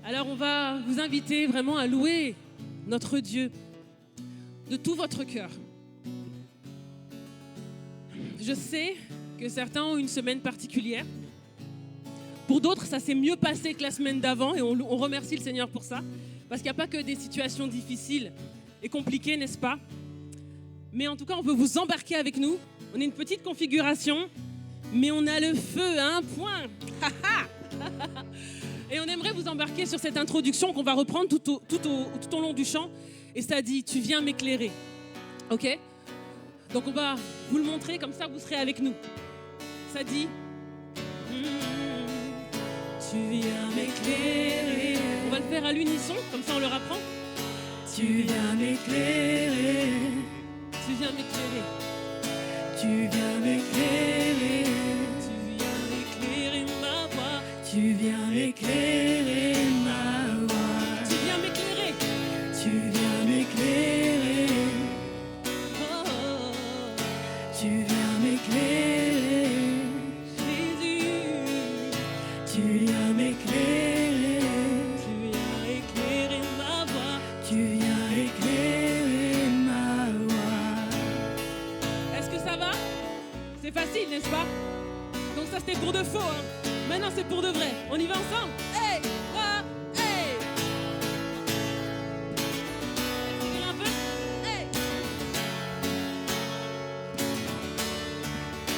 Alors on va vous inviter vraiment à louer notre Dieu de tout votre cœur. Je sais que certains ont une semaine particulière. Pour d'autres, ça s'est mieux passé que la semaine d'avant et on remercie le Seigneur pour ça. Parce qu'il n'y a pas que des situations difficiles et compliquées, n'est-ce pas? Mais en tout cas, on veut vous embarquer avec nous. On est une petite configuration, mais on a le feu à un point. Et on aimerait vous embarquer sur cette introduction qu'on va reprendre tout au long du chant. Et ça dit, tu viens m'éclairer. Ok? Donc on va vous le montrer, comme ça vous serez avec nous. Ça dit, tu viens m'éclairer. On va le faire à l'unisson, comme ça on le apprend. Tu viens m'éclairer. Tu viens m'éclairer. Tu viens m'éclairer. Tu viens m'éclairer ma voix. Tu viens m'éclairer ma voix. Tu viens m'éclairer. Tu viens m'éclairer. Oh, oh, oh. Tu viens m'éclairer. Jésus. Tu viens m'éclairer. Tu viens éclairer ma voix. Tu viens éclairer ma voix. Est-ce que ça va? C'est facile, n'est-ce pas? Donc ça c'était pour de faux, hein. Maintenant c'est pour de vrai. On y va ensemble? Hey, ah, hey. Accélère un peu. Hey.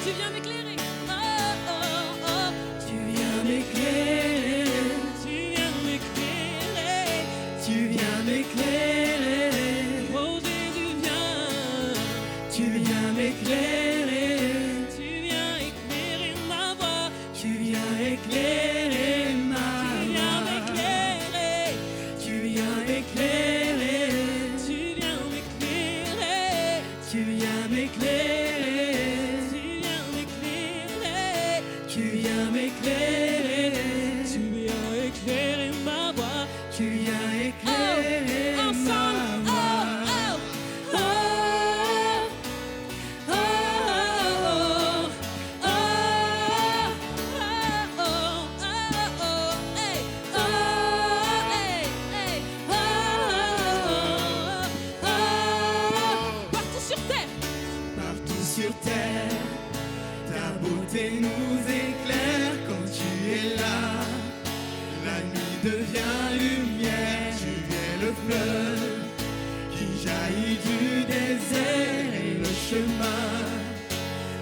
Tu viens m'éclairer. Oh, oh, oh. Tu viens m'éclairer. Tu viens m'éclairer. Tu viens m'éclairer. Oh Jésus viens. Tu viens m'éclairer. Tu viens éclairer ma voix. Tu viens éclairer ma voix. Tu viens m'éclairer. Tu viens m'éclairer. Tu viens m'éclairer. Tu viens m'éclairer. Tu viens m'éclairer. Tu viens éclairer ma voix. Tu viens éclairer ma voix. Oh, oh, oh, oh, oh, oh, oh, hey, oh, hey, hey, oh, oh, partout sur terre. Partout sur terre, ta beauté nous éclaire quand tu es là. La nuit devient lumière, tu es le fleuve qui jaillit du désert et le chemin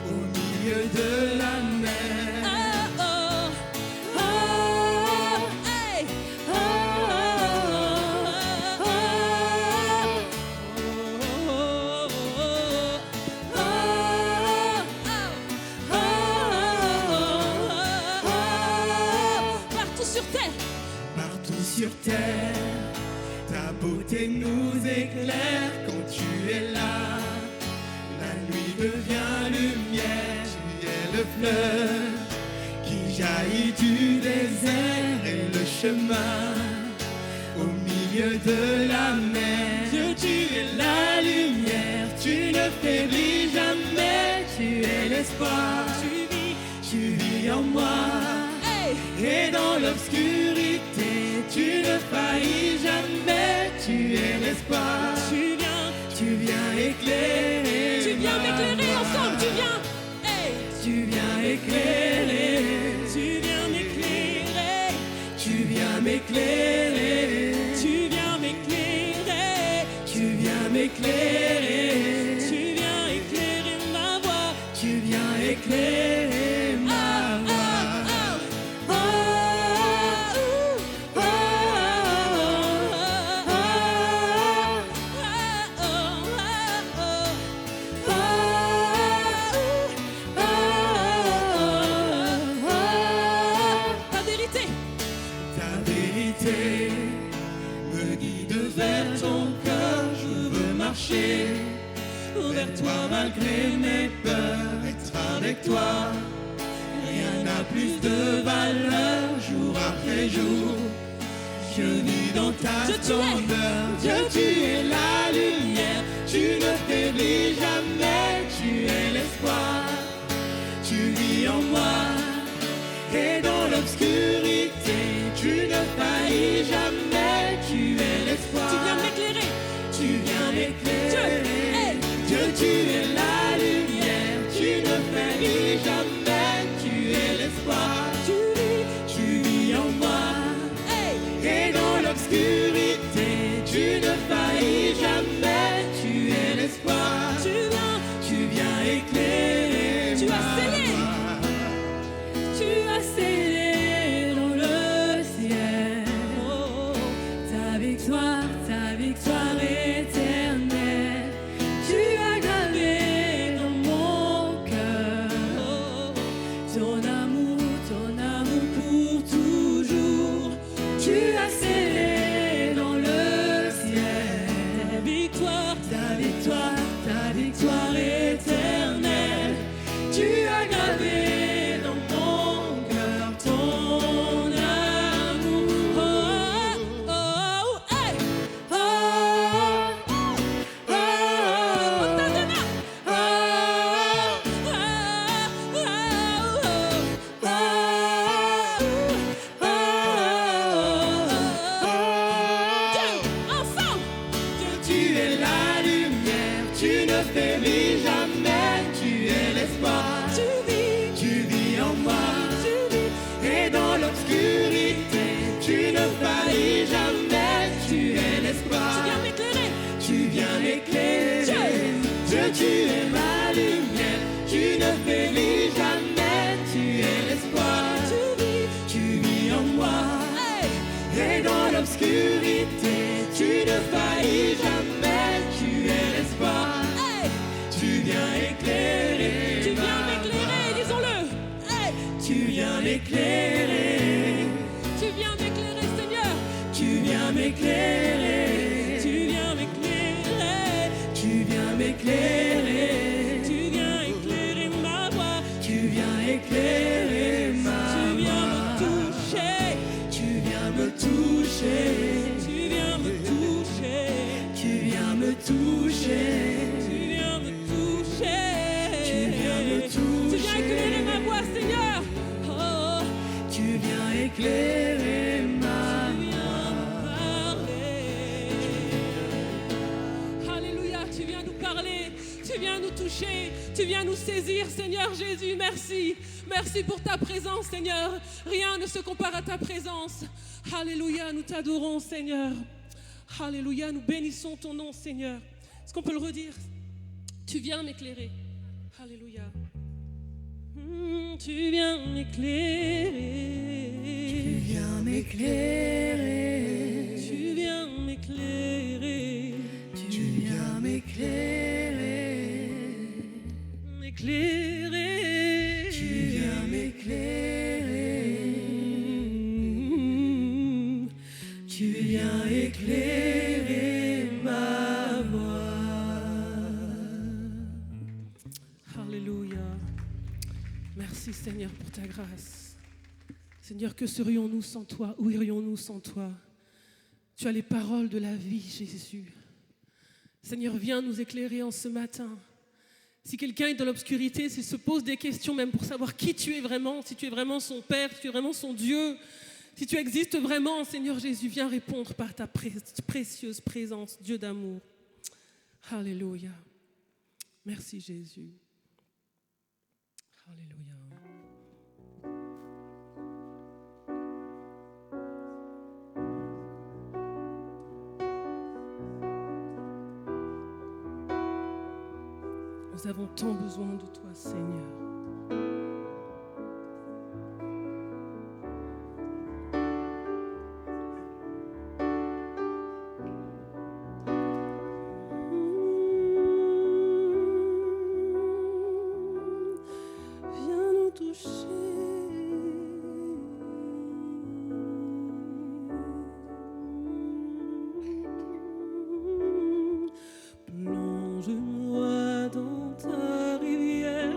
au milieu de la mer. Oh, oh, oh, hey, oh, oh, partout sur terre. Partout sur terre, ta beauté nous éclaire quand tu es là. La nuit devient lumière, tu es le fleuve qui jaillit du désert et le chemin au milieu de la mer. Dieu, tu es la lumière, tu ne faiblis jamais, tu es l'espoir, tu vis en moi. Et dans l'obscurité, tu ne faillis jamais, tu es l'espoir. Tu viens éclairer. Tu viens ma m'éclairer voix. ensemble, tu viens. Hey. Tu viens éclairer. Tu viens m'éclairer. Tu viens m'éclairer. Tu viens m'éclairer. Tu viens m'éclairer. Tu viens éclairer ma voix. Tu viens éclairer ma voix. Ta vérité me guide vers ton cœur, je veux marcher vers toi malgré mes peurs, être avec toi. Rien n'a plus de valeur, jour après jour. Je vis dans ta Dieu, tu es. splendeur. Dieu, tu es la lumière, tu ne faiblis jamais, tu es l'espoir. Tu vis en moi, et dans l'obscurité, tu ne faillis faillis jamais, tu es l'espoir. Tu viens m'éclairer. Tu viens m'éclairer. Dieu, tu es la lumière, tu ne faillis jamais, tu es l'espoir. Tu vis en moi. Et dans l'obscurité, tu ne faillis jamais, tu es l'espoir. Tu viens éclairer. Tu as scellé. Tu as scellé dans le ciel ta victoire éternelle. Tu as gravé dans mon cœur ton amour pour toujours. Tu as scellé dans le ciel ta victoire éternelle. Tu as gravé dans mon cœur ton amour. Oh, oh, hey. Oh, oh, oh, Tadana. Oh, oh, oh, oh, oh. Ensemble. Tu es la lumière, tu ne faiblis jamais, tu es l'espoir. Tu vis en moi. Et dans l'obscurité, tu ne faillis jamais, tu es l'espoir. Tu viens m'éclairer. Tu viens m'éclairer. Dieu, tu es ma lumière, tu ne faiblis jamais, tu es l'espoir. Tu vis en moi. Et dans l'obscurité, tu ne faillis jamais, tu es l'espoir. Tu viens éclairer. Tu viens m'éclairer, disons-le. Tu viens m'éclairer. Tu viens m'éclairer, Seigneur. Tu viens m'éclairer. Tu viens m'éclairer. Tu viens m'éclairer. Tu viens éclairer ma voix. Tu viens éclairer ma Tu viens me voix. toucher. Tu viens me toucher. Tu viens me toucher. Tu viens me toucher. Tu viens me toucher. Tu viens me Tu viens toucher. éclairer ma voix, Seigneur. Oh, Tu viens éclairer ma tu viens voix. me parler. Alléluia, tu viens nous parler. Tu viens nous toucher. Tu viens nous saisir, Seigneur Jésus. Merci. Merci pour ta présence, Seigneur. Rien ne se compare à ta présence. Alléluia, nous t'adorons, Seigneur. Alléluia, nous bénissons ton nom, Seigneur. Est-ce qu'on peut le redire? Tu viens m'éclairer. Alléluia. Tu viens m'éclairer. Tu viens m'éclairer. Tu viens m'éclairer. Tu viens m'éclairer. M'éclairer. Tu viens m'éclairer. Tu viens éclairer ma voix. Alléluia. Merci Seigneur pour ta grâce. Seigneur, que serions-nous sans toi? Où irions-nous sans toi? Tu as les paroles de la vie, Jésus. Seigneur, viens nous éclairer en ce matin. Si quelqu'un est dans l'obscurité, s'il se pose des questions même pour savoir qui tu es vraiment, si tu es vraiment son Père, si tu es vraiment son Dieu, si tu existes vraiment, Seigneur Jésus, viens répondre par ta précieuse présence, Dieu d'amour. Alléluia. Merci Jésus. Alléluia. Nous avons tant besoin de toi, Seigneur. Viens nous toucher. Plonge-moi dans ta rivière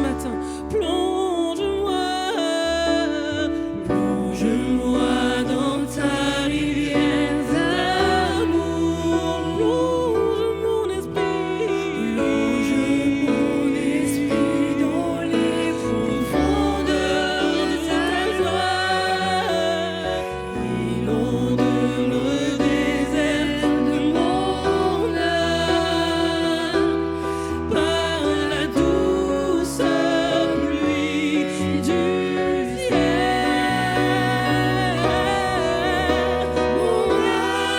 matin. Plonge-moi dans ta rivière d'amour. Plonge mon esprit dans les profondeurs de ta joie. Inonde le désert de mon âme par la douce pluie du ciel. Mon âme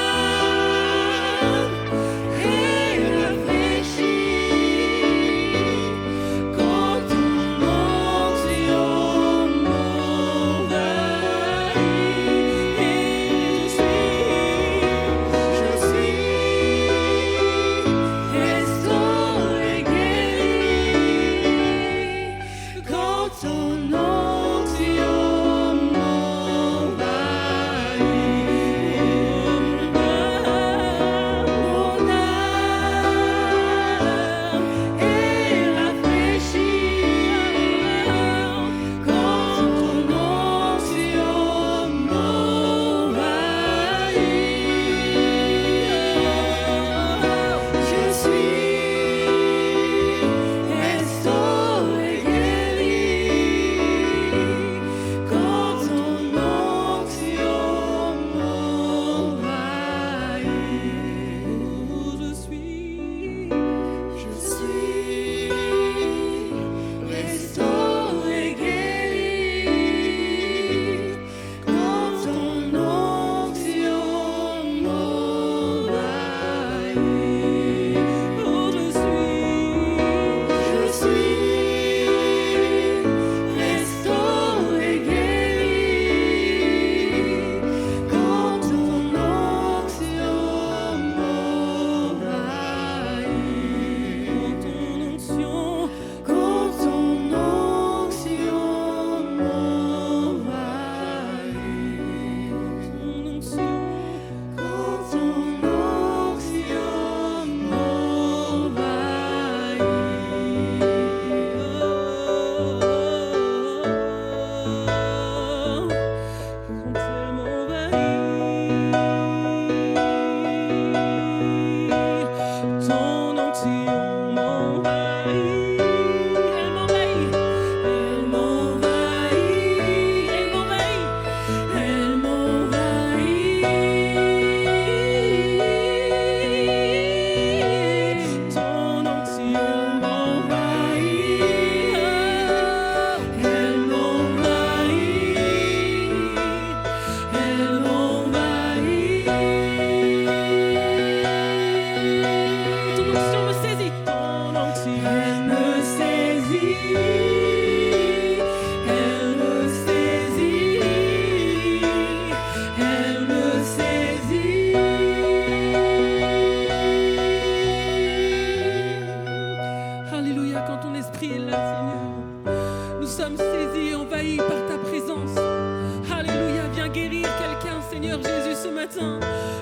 est rafraîchie quand ton onction m'envahit. Et je suis restaurée, guérie quand ton onction m'envahit. Mon âme est rafraîchie quand ton onction m'envahit. Je suis restaurée, guérie quand ton onction m'envahit. Je suis restaurée, guérie quand ton onction m'envahit. Oh, je suis restaurée, guérie quand ton onction m'envahit. Quand ton onction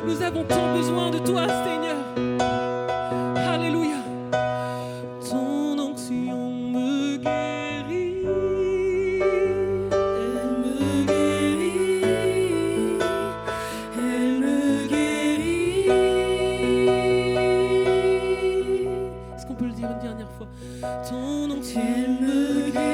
Nous avons tant besoin de toi, Seigneur. Alléluia. Ton onction me guérit. Elle me guérit. Elle me guérit. Est-ce qu'on peut le dire une dernière fois? Ton onction me guérit.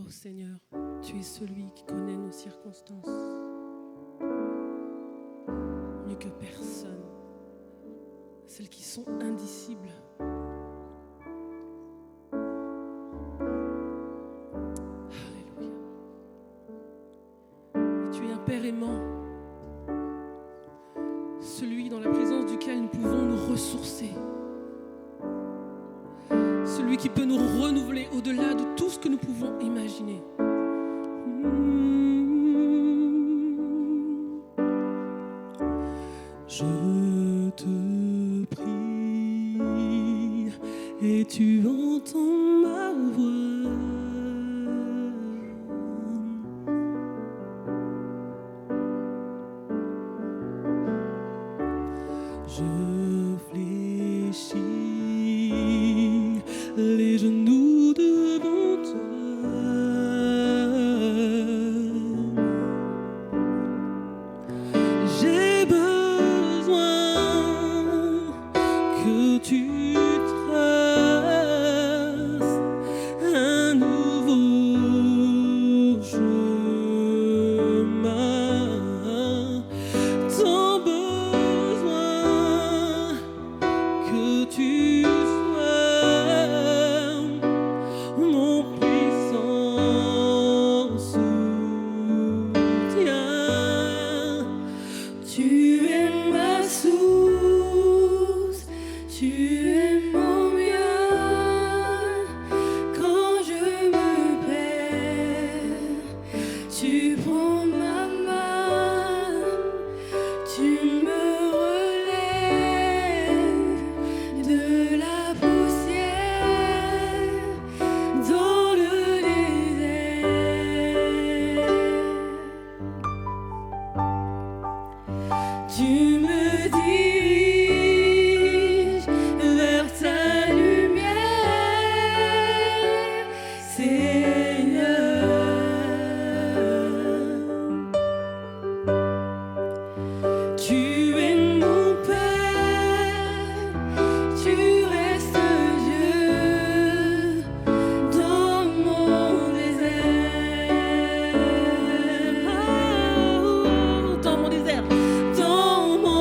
Oh Seigneur, tu es celui qui connaît nos circonstances mieux que personne, celles qui sont indicibles. Alléluia. Et tu es un Père aimant, celui dans la présence duquel nous pouvons nous ressourcer. Celui qui peut nous renouveler au-delà de tout ce que nous pouvons imaginer. Je te prie et tu entends ma voix. Je fléchis les genoux devant toi. J'ai besoin que tu traces un nouveau chemin. Tant besoin que tu sois mon puissant soutien. Tu es ma source, tu es mon bien. Quand je me perds, tu prends ma main, tu me relèves de la poussière dans le désert. Tu me diriges vers ta lumière, Seigneur. Tu es mon Père, tu restes Dieu dans mon désert. Dans mon désert. Dans mon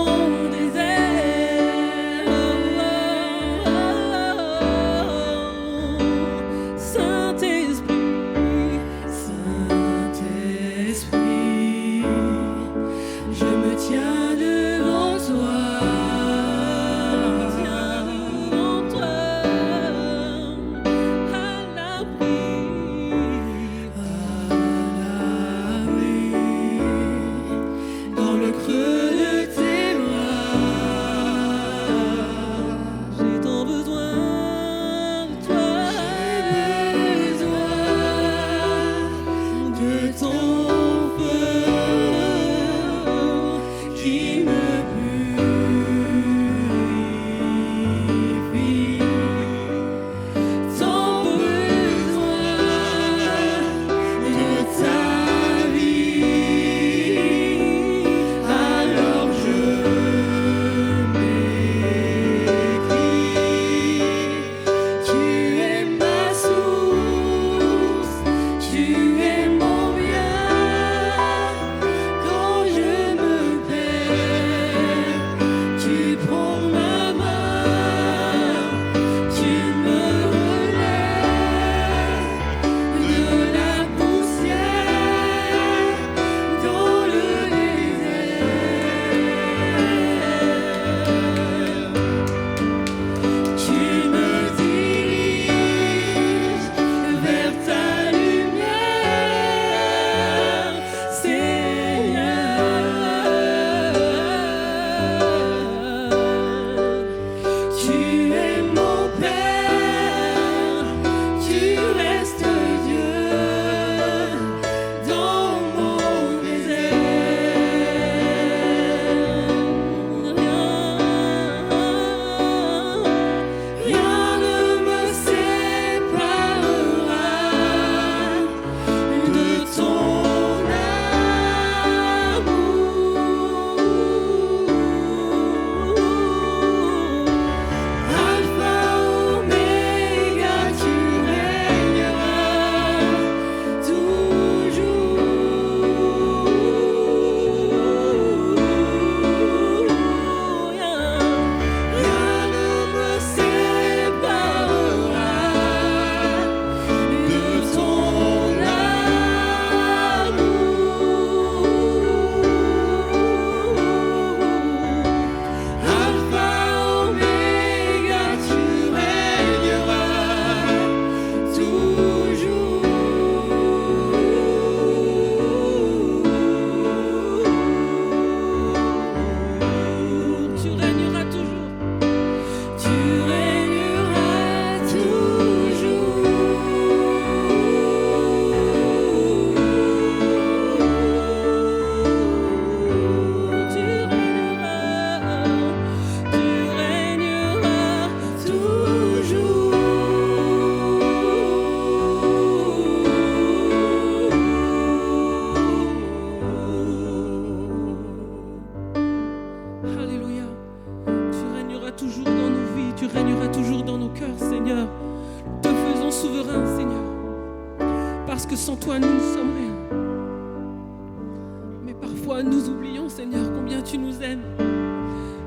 parfois nous oublions, Seigneur, combien tu nous aimes.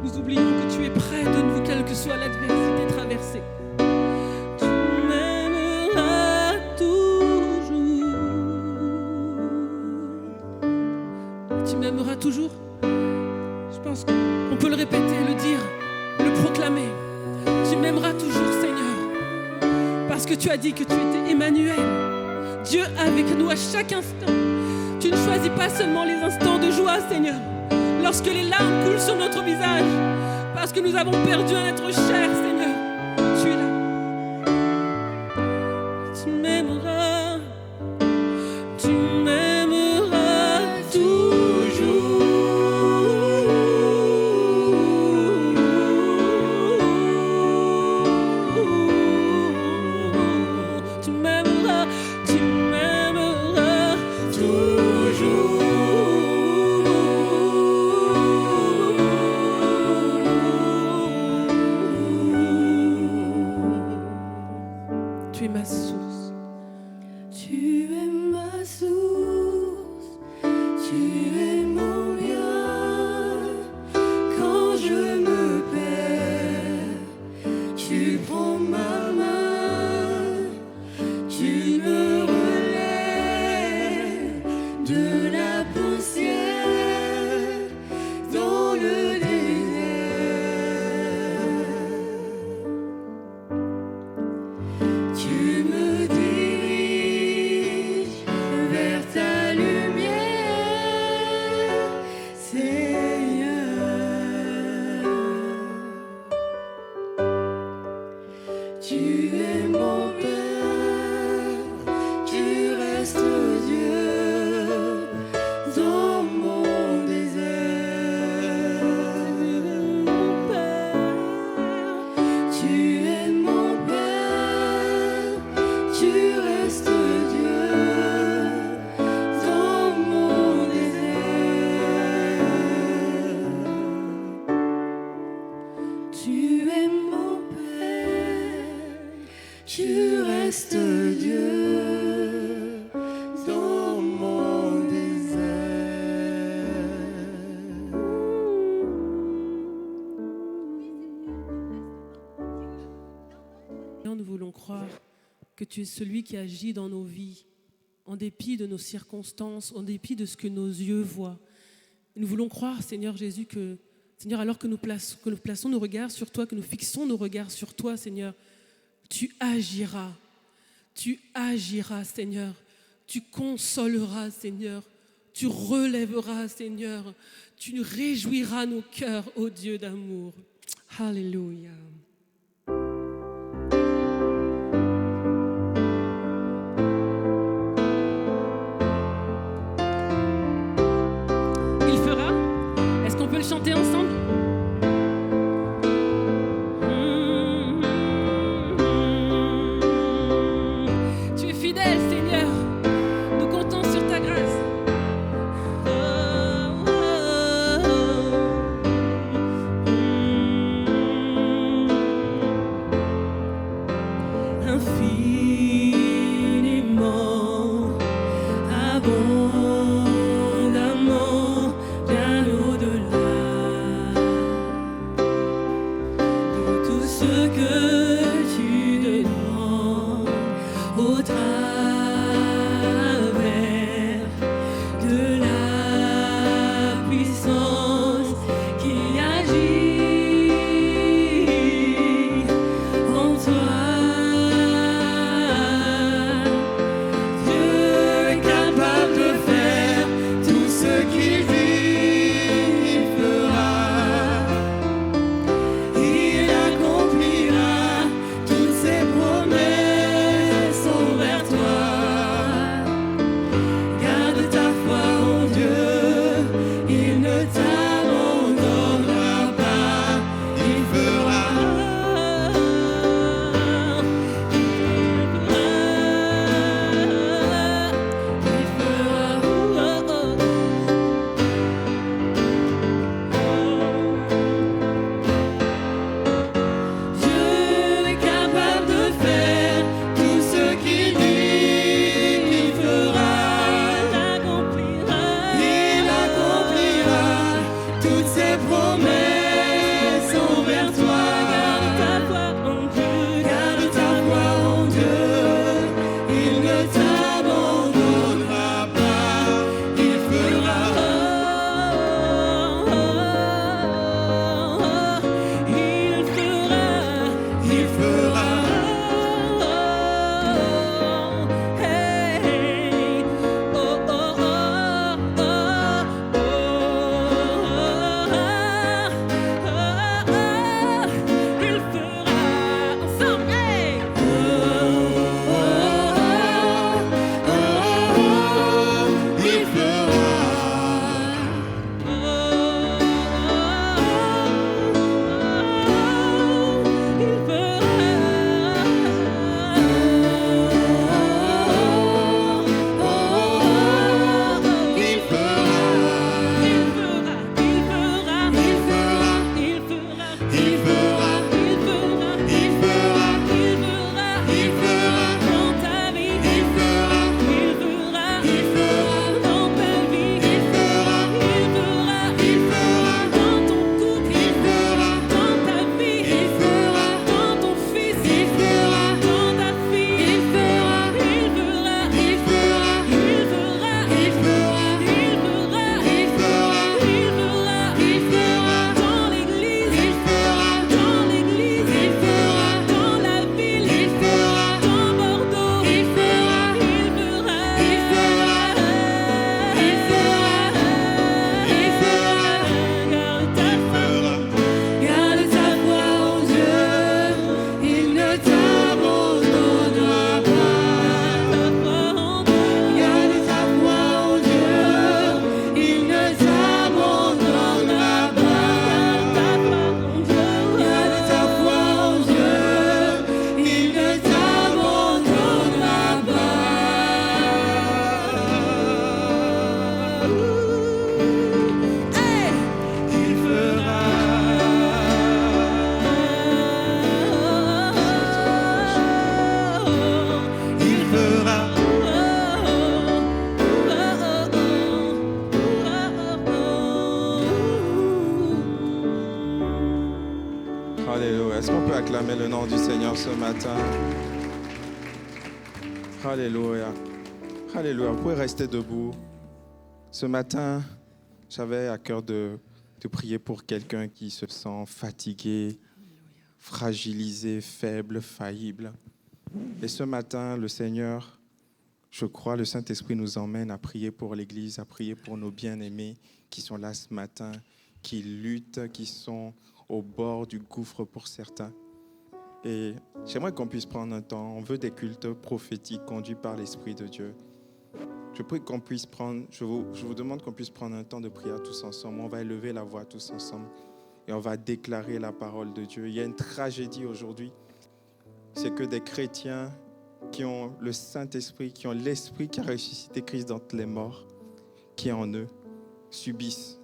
Nous oublions que tu es près de nous, quelle que soit l'adversité traversée. Tu m'aimeras toujours. Tu m'aimeras toujours. Je pense qu'on peut le répéter, le dire, le proclamer. Tu m'aimeras toujours, Seigneur, parce que tu as dit que tu étais Emmanuel, Dieu avec nous à chaque instant. Tu ne choisis pas seulement les instants de joie, Seigneur, lorsque les larmes coulent sur notre visage, parce que nous avons perdu un être cher, Seigneur. Tu es là. Tu m'aimeras, tu m'aimeras toujours. Tu m'aimeras, tu m'aimeras toujours. Tu es ma source. Tu es ma source, tu es mon bien. Quand je me perds, tu prends ma main, tu me relèves de la poussière dans le désert. Tu me diriges vers ta lumière, Seigneur. Tu es mon Père, tu restes Dieu dans mon désert. Mon Père, tu es mon Père, tu restes Dieu dans mon désert. Tu es mon Père, tu restes Dieu dans mon désert. Seigneur, nous voulons croire que tu es celui qui agit dans nos vies, en dépit de nos circonstances, en dépit de ce que nos yeux voient. Et nous voulons croire, Seigneur Jésus, que, Seigneur, alors que nous plaçons nos regards sur toi, que nous fixons nos regards sur toi, Seigneur, tu agiras, Seigneur, tu consoleras, Seigneur, tu relèveras, Seigneur, tu réjouiras nos cœurs, ô Dieu d'amour. Alléluia. Il fera. Est-ce qu'on peut le chanter ensemble? Tu es fidèle, Seigneur. Nous comptons sur ta grâce. Infiniment, abondamment, bien au-delà Alléluia. Est-ce qu'on peut acclamer le nom du Seigneur ce matin? Alléluia. Alléluia. Vous pouvez rester debout. Ce matin, j'avais à cœur de prier pour quelqu'un qui se sent fatigué, fragilisé, faible, faillible. Et ce matin, le Seigneur, je crois, le Saint-Esprit nous emmène à prier pour l'Église, à prier pour nos bien-aimés qui sont là ce matin, qui luttent, qui sont au bord du gouffre pour certains. Et j'aimerais qu'on puisse prendre un temps. On veut des cultes prophétiques conduits par l'Esprit de Dieu. Je prie qu'on puisse prendre, je vous demande qu'on puisse prendre un temps de prière tous ensemble. On va élever la voix tous ensemble et on va déclarer la parole de Dieu. Il y a une tragédie aujourd'hui. C'est que des chrétiens qui ont le Saint-Esprit, qui ont l'Esprit qui a ressuscité Christ d'entre les morts, qui est en eux, subissent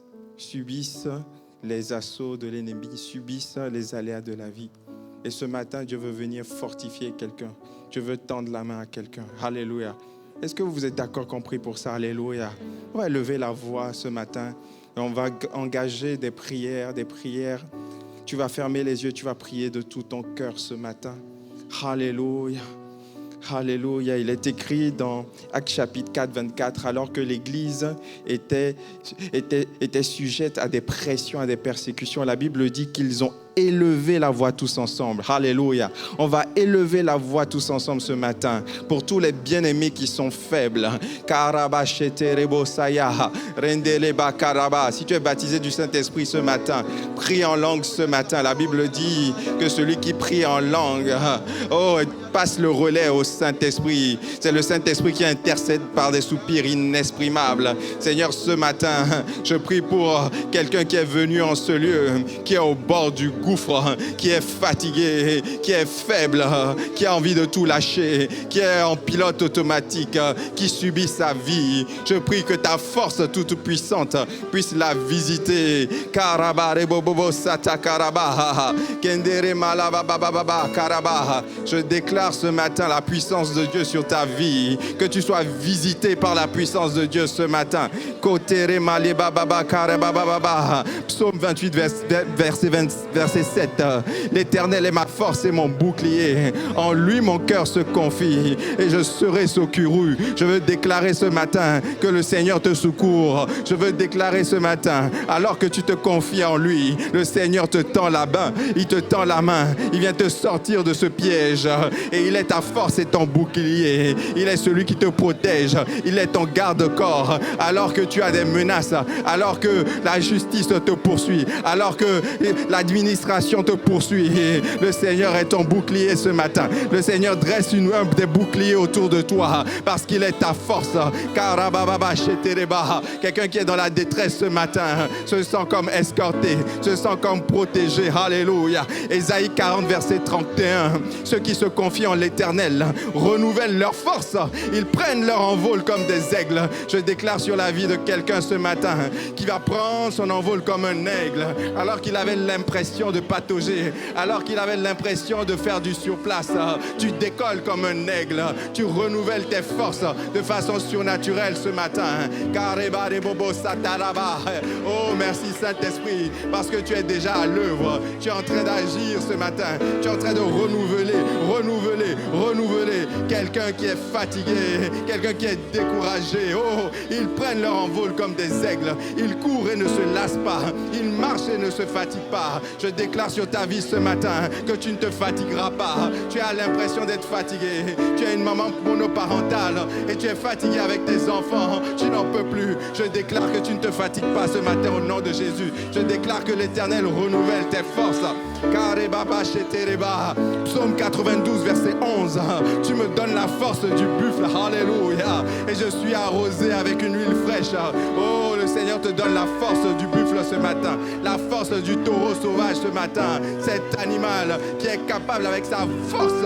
les assauts de l'ennemi, subissent les aléas de la vie. Et ce matin, Dieu veut venir fortifier quelqu'un. Dieu veut tendre la main à quelqu'un. Alléluia. Est-ce que vous êtes d'accord qu'on prie pour ça? Alléluia. On va lever la voix ce matin et on va engager des prières. Tu vas fermer les yeux, tu vas prier de tout ton cœur ce matin. Alléluia. Alléluia. Il est écrit dans Actes chapitre 4, 24, alors que l'Église était sujette à des pressions, à des persécutions. La Bible dit qu'ils ont élevé la voix tous ensemble. Alléluia. On va élever la voix tous ensemble ce matin pour tous les bien-aimés qui sont faibles. Si tu es baptisé du Saint-Esprit ce matin, prie en langue ce matin. La Bible dit que celui qui prie en langue, passe le relais au Saint-Esprit. C'est le Saint-Esprit qui intercède par des soupirs inexprimables. Seigneur, ce matin, je prie pour quelqu'un qui est venu en ce lieu, qui est au bord du gouffre, qui est fatigué, qui est faible, qui a envie de tout lâcher, qui est en pilote automatique, qui subit sa vie. Je prie que ta force toute puissante puisse la visiter. Je déclare ce matin la puissance de Dieu sur ta vie, que tu sois visité par la puissance de Dieu ce matin. Psaume 28, verset 7. L'Éternel est ma force et mon bouclier. En lui, mon cœur se confie et je serai secouru. Je veux déclarer ce matin que le Seigneur te secourt. Je veux déclarer ce matin, alors que tu te confies en lui, le Seigneur te tend la main. Il te tend la main. Il vient te sortir de ce piège. Et il est ta force et ton bouclier. Il est celui qui te protège. Il est ton garde-corps. Alors que tu as des menaces, alors que la justice te poursuit, alors que l'administration te poursuit, le Seigneur est ton bouclier ce matin. Le Seigneur dresse des boucliers autour de toi parce qu'il est ta force. Quelqu'un qui est dans la détresse ce matin se sent comme escorté, se sent comme protégé. Alléluia. Ésaïe 40, verset 31. Ceux qui se confient en l'Éternel renouvellent leur force. Ils prennent leur envol comme des aigles. Je déclare sur la vie de quelqu'un ce matin qui va prendre son envol comme un aigle, alors qu'il avait l'impression de patauger, alors qu'il avait l'impression de faire du surplace. Tu décolles comme un aigle. Tu renouvelles tes forces de façon surnaturelle ce matin. Oh, merci Saint-Esprit, parce que tu es déjà à l'œuvre. Tu es en train d'agir ce matin. Tu es en train de renouveler quelqu'un qui est fatigué, quelqu'un qui est découragé. Oh, ils prennent leur envol comme des aigles. Ils courent et ne se lassent pas. Ils marchent et ne se fatiguent pas. Je déclare sur ta vie ce matin que tu ne te fatigueras pas. Tu as l'impression d'être fatigué. Tu es une maman monoparentale et tu es fatigué avec tes enfants. Tu n'en peux plus. Je déclare que tu ne te fatigues pas ce matin au nom de Jésus. Je déclare que l'Éternel renouvelle tes forces. Psaume 92, verset 11. Tu me donnes la force du buffle. Alléluia. Et je suis arrosé avec une huile fraîche. Oh, le Seigneur te donne la force du buffle ce matin. La force du taureau sauvage ce matin. Cet animal qui est capable avec sa force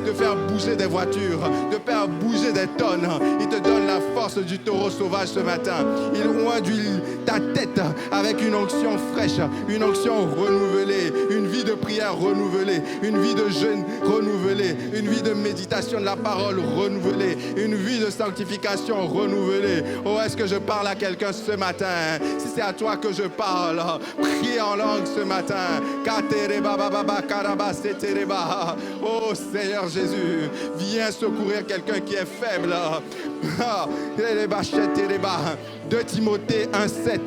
de faire bouger des voitures, de faire bouger des tonnes. Il te donne la force du taureau sauvage ce matin. Il oint d'huile ta tête avec une onction fraîche, une onction renouvelée, une vie de prière renouvelée, une vie de jeûne renouvelée, une vie de méditation de la parole renouvelée, une vie de sanctification renouvelée. Oh, est-ce que je parle à quelqu'un ce matin? Si c'est à toi que je parle, prie en langue ce matin. Oh Seigneur Jésus, viens secourir quelqu'un qui est faible. 2 Timothée 1,7.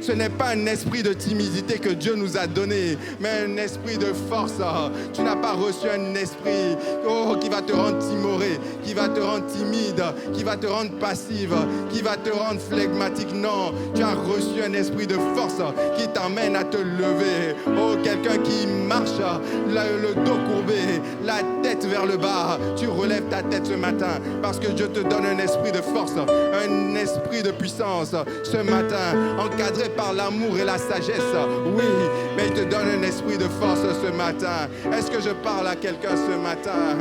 Ce n'est pas un esprit de timidité que Dieu nous a donné, mais un esprit de force. Tu n'as pas reçu un esprit qui va te rendre timoré, qui va te rendre timide, qui va te rendre passive, qui va te rendre flegmatique. Non, tu as reçu un esprit de force qui t'emmène à te lever. Oh, quelqu'un qui marche, le dos courbé, la tête vers le bas. Tu relèves ta tête ce matin parce que Dieu te donne un esprit de force, un esprit de puissance. Ce matin, encadré par l'amour et la sagesse, oui, mais il te donne un esprit de force ce matin. Est-ce que je parle à quelqu'un ce matin?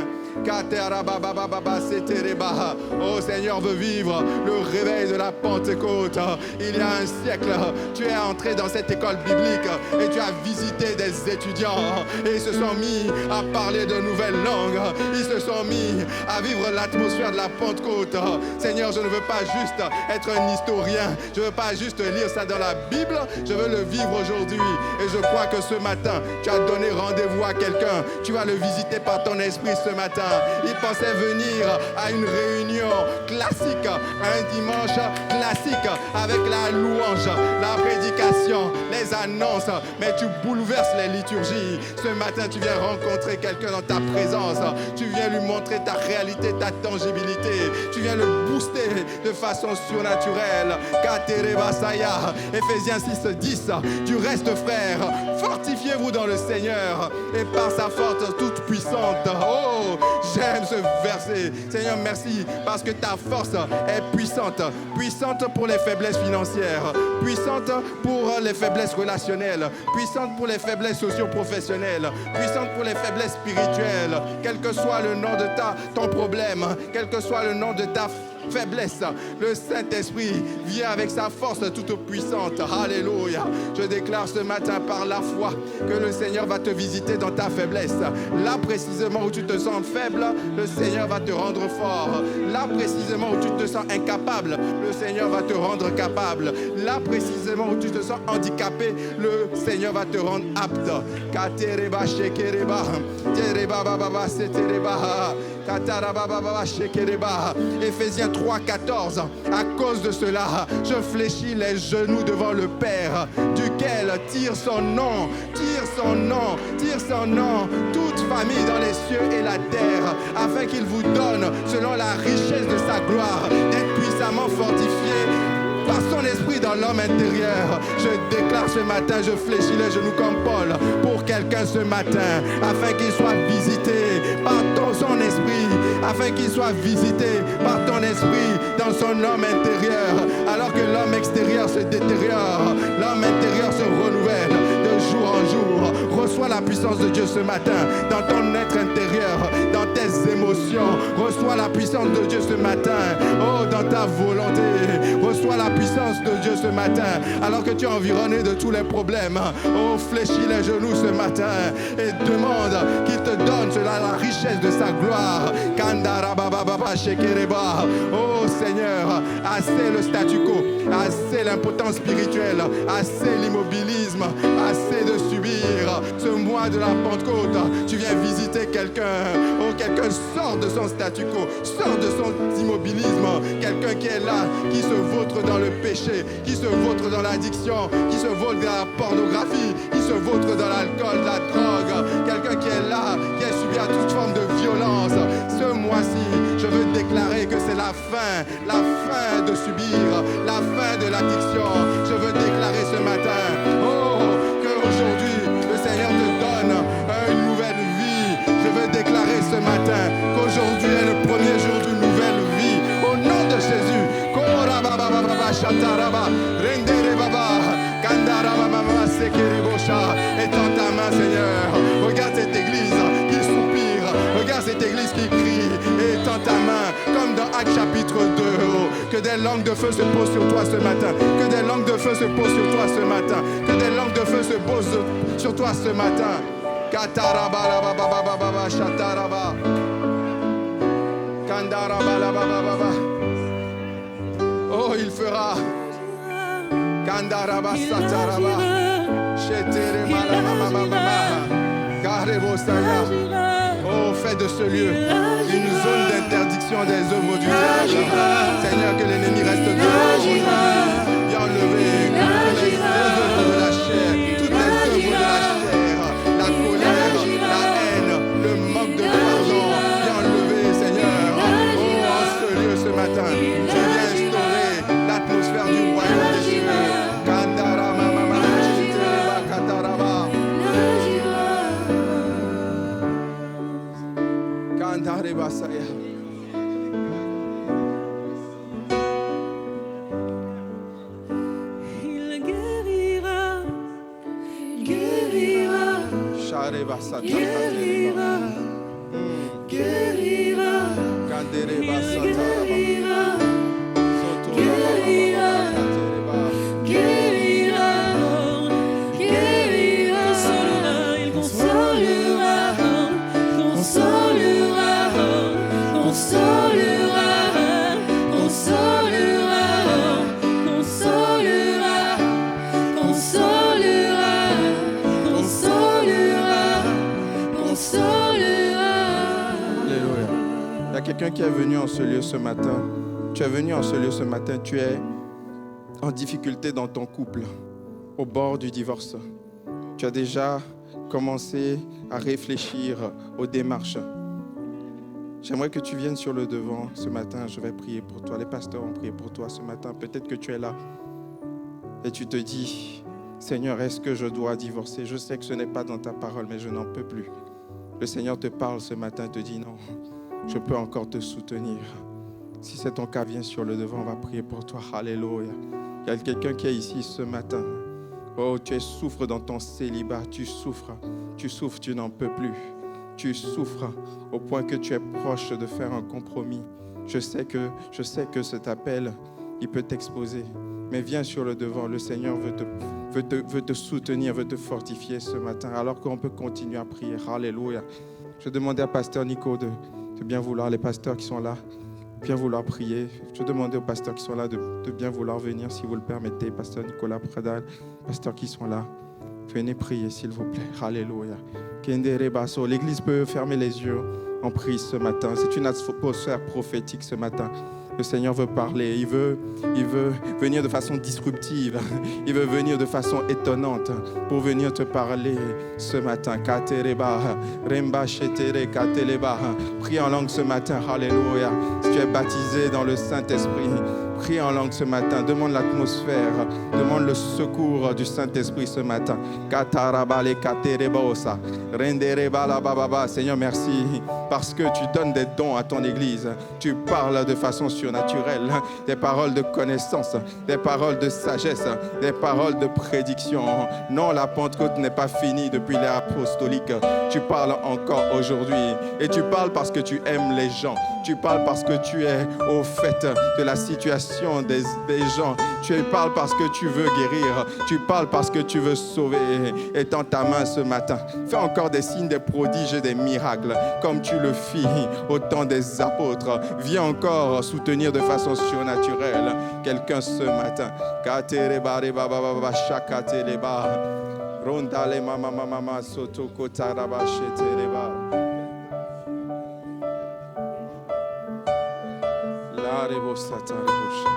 Oh, Seigneur veut vivre le réveil de la Pentecôte. Il y a un siècle, tu es entré dans cette école biblique et tu as visité des étudiants et ils se sont mis à parler de nouvelles langues. Ils se sont mis à vivre l'atmosphère de la Pentecôte. Seigneur, je ne veux pas juste être un historien, je ne veux pas juste lire ça dans la Bible, je veux le vivre aujourd'hui. Et je crois que ce matin, tu as donné rendez-vous à quelqu'un. Tu vas le visiter par ton esprit ce matin. Il pensait venir à une réunion classique, un dimanche classique, avec la louange, la prédication, les annonces, mais tu bouleverses les liturgies. Ce matin, tu viens rencontrer quelqu'un dans ta présence. Tu viens lui montrer ta réalité, ta tangibilité. Tu viens le booster de façon surnaturelle. Éphésiens 6:10. Du reste, frères, fortifiez-vous dans le Seigneur et par sa force toute puissante. Oh, j'aime ce verset. Seigneur, merci parce que ta force est puissante. Puissante pour les faiblesses financières, puissante pour les faiblesses relationnelles, puissante pour les faiblesses socio-professionnelles, puissante pour les faiblesses spirituelles. Quel que soit le nom de ton problème, quel que soit le nom de ta faiblesse, le Saint-Esprit vient avec sa force toute puissante. Alléluia. Je déclare ce matin par la foi que le Seigneur va te visiter dans ta faiblesse. Là précisément où tu te sens faible, le Seigneur va te rendre fort. Là précisément où tu te sens incapable, le Seigneur va te rendre capable. Là précisément où tu te sens handicapé, le Seigneur va te rendre apte. Katereba shekereba, tereba baba setereba. Éphésiens 3:14. À cause de cela, je fléchis les genoux devant le Père, duquel tire son nom, toute famille dans les cieux et la terre, afin qu'il vous donne, selon la richesse de sa gloire, d'être puissamment fortifié par son esprit dans l'homme intérieur. Je déclare ce matin, je fléchis les genoux comme Paul pour quelqu'un ce matin, afin qu'il soit visité par son esprit, afin qu'il soit visité par ton esprit dans son homme intérieur. Alors que l'homme extérieur se détériore, l'homme intérieur se renouvelle de jour en jour. Reçois la puissance de Dieu ce matin dans ton être intérieur, dans tes émotions. Reçois la puissance de Dieu ce matin, oh, dans ta volonté. Reçois la puissance de Dieu ce matin, alors que tu es environné de tous les problèmes. Oh, fléchis les genoux ce matin et demande qu'il te donne cela, la richesse de sa gloire. Oh Seigneur, assez le statu quo, assez l'impotence spirituelle, assez l'immobilisme, assez de subir. Ce mois de la Pentecôte, tu viens visiter quelqu'un. Oh, quelqu'un sort de son statu quo, sort de son immobilisme. Quelqu'un qui est là, qui se vautre dans le péché, qui se vautre dans l'addiction, qui se vautre dans la pornographie, qui se vautre dans l'alcool, la drogue. Quelqu'un qui est là, qui est subi à toute forme de violence. Ce mois-ci, je veux déclarer que c'est la fin de subir, la fin de l'addiction. Je veux déclarer ce matin, oh, qu'aujourd'hui, le Seigneur te donne une nouvelle vie. Je veux déclarer ce matin qu'aujourd'hui est le premier jour d'une nouvelle vie. Au nom de Jésus. Étends ta main, Seigneur. Regarde cette église qui soupire. Regarde cette église qui crie. Étends ta main, comme dans Actes chapitre 2. Que Que des langues de feu se posent sur toi ce matin. Que des langues de feu se posent sur toi ce matin. Que des langues de feu se posent sur toi ce matin. Kataraba la ba ba ba ba ba ba shataraba. Kandaraba la ba ba ba ba. Oh, il fera. Kandaraba sataraba. Shetere mala ma ma ma ma. Karebo saya. Oh, fais de ce lieu une zone d'interdiction des œuvres du diable. Seigneur, que l'ennemi reste dehors aujourd'hui. Viens enlever toutes les œuvres de la chair, toutes les œuvres de la chair, la colère, la haine, le manque de pardon. Viens enlever, Seigneur. Oh, en ce lieu ce matin, tu viens instaurer l'atmosphère du royaume des cieux. Kandarama mama shitereba kataraba. Kandareba saya. Shareba sataraba. Guérira, Kandereba sataraba. Quelqu'un qui est venu en ce lieu ce matin, tu es venu en ce lieu ce matin, tu es en difficulté dans ton couple, au bord du divorce. Tu as déjà commencé à réfléchir aux démarches. J'aimerais que tu viennes sur le devant ce matin, je vais prier pour toi. Les pasteurs ont prié pour toi ce matin. Peut-être que tu es là et tu te dis, Seigneur, est-ce que je dois divorcer? Je sais que ce n'est pas dans ta parole, mais je n'en peux plus. Le Seigneur te parle ce matin, te dit non. Je peux encore te soutenir. Si c'est ton cas, viens sur le devant, on va prier pour toi. Alléluia. Il y a quelqu'un qui est ici ce matin. Oh, tu souffres dans ton célibat. Tu souffres, tu n'en peux plus. Tu souffres au point que tu es proche de faire un compromis. Je sais que cet appel, il peut t'exposer. Mais viens sur le devant. Le Seigneur veut te soutenir, veut te fortifier ce matin. Alors qu'on peut continuer à prier. Alléluia. Je demandais à Pasteur Nico de bien vouloir, les pasteurs qui sont là, bien vouloir prier. Je demandais aux pasteurs qui sont là de bien vouloir venir, si vous le permettez. Pasteur Nicolas Pradal, pasteurs qui sont là, venez prier, s'il vous plaît. Alléluia. L'église peut fermer les yeux en prière ce matin. C'est une atmosphère prophétique ce matin. Le Seigneur veut parler, il veut venir de façon disruptive, il veut venir de façon étonnante pour venir te parler ce matin. Prie en langue ce matin, alléluia. Si tu es baptisé dans le Saint-Esprit, prie en langue ce matin, demande l'atmosphère, demande le secours du Saint-Esprit ce matin. Seigneur, merci parce que tu donnes des dons à ton Église. Tu parles de façon surnaturelle, des paroles de connaissance, des paroles de sagesse, des paroles de prédiction. Non, la Pentecôte n'est pas finie depuis l'ère apostolique. Tu parles encore aujourd'hui et tu parles parce que tu aimes les gens. Tu parles parce que tu es au fait de la situation des gens. Tu parles parce que tu veux guérir. Tu parles parce que tu veux sauver. Étends ta main ce matin. Fais encore des signes, des prodiges et des miracles comme tu le fis au temps des apôtres. Viens encore soutenir de façon surnaturelle quelqu'un ce matin. Rondale mama mama soto kotaraba shetereba. La rebosata rebosha.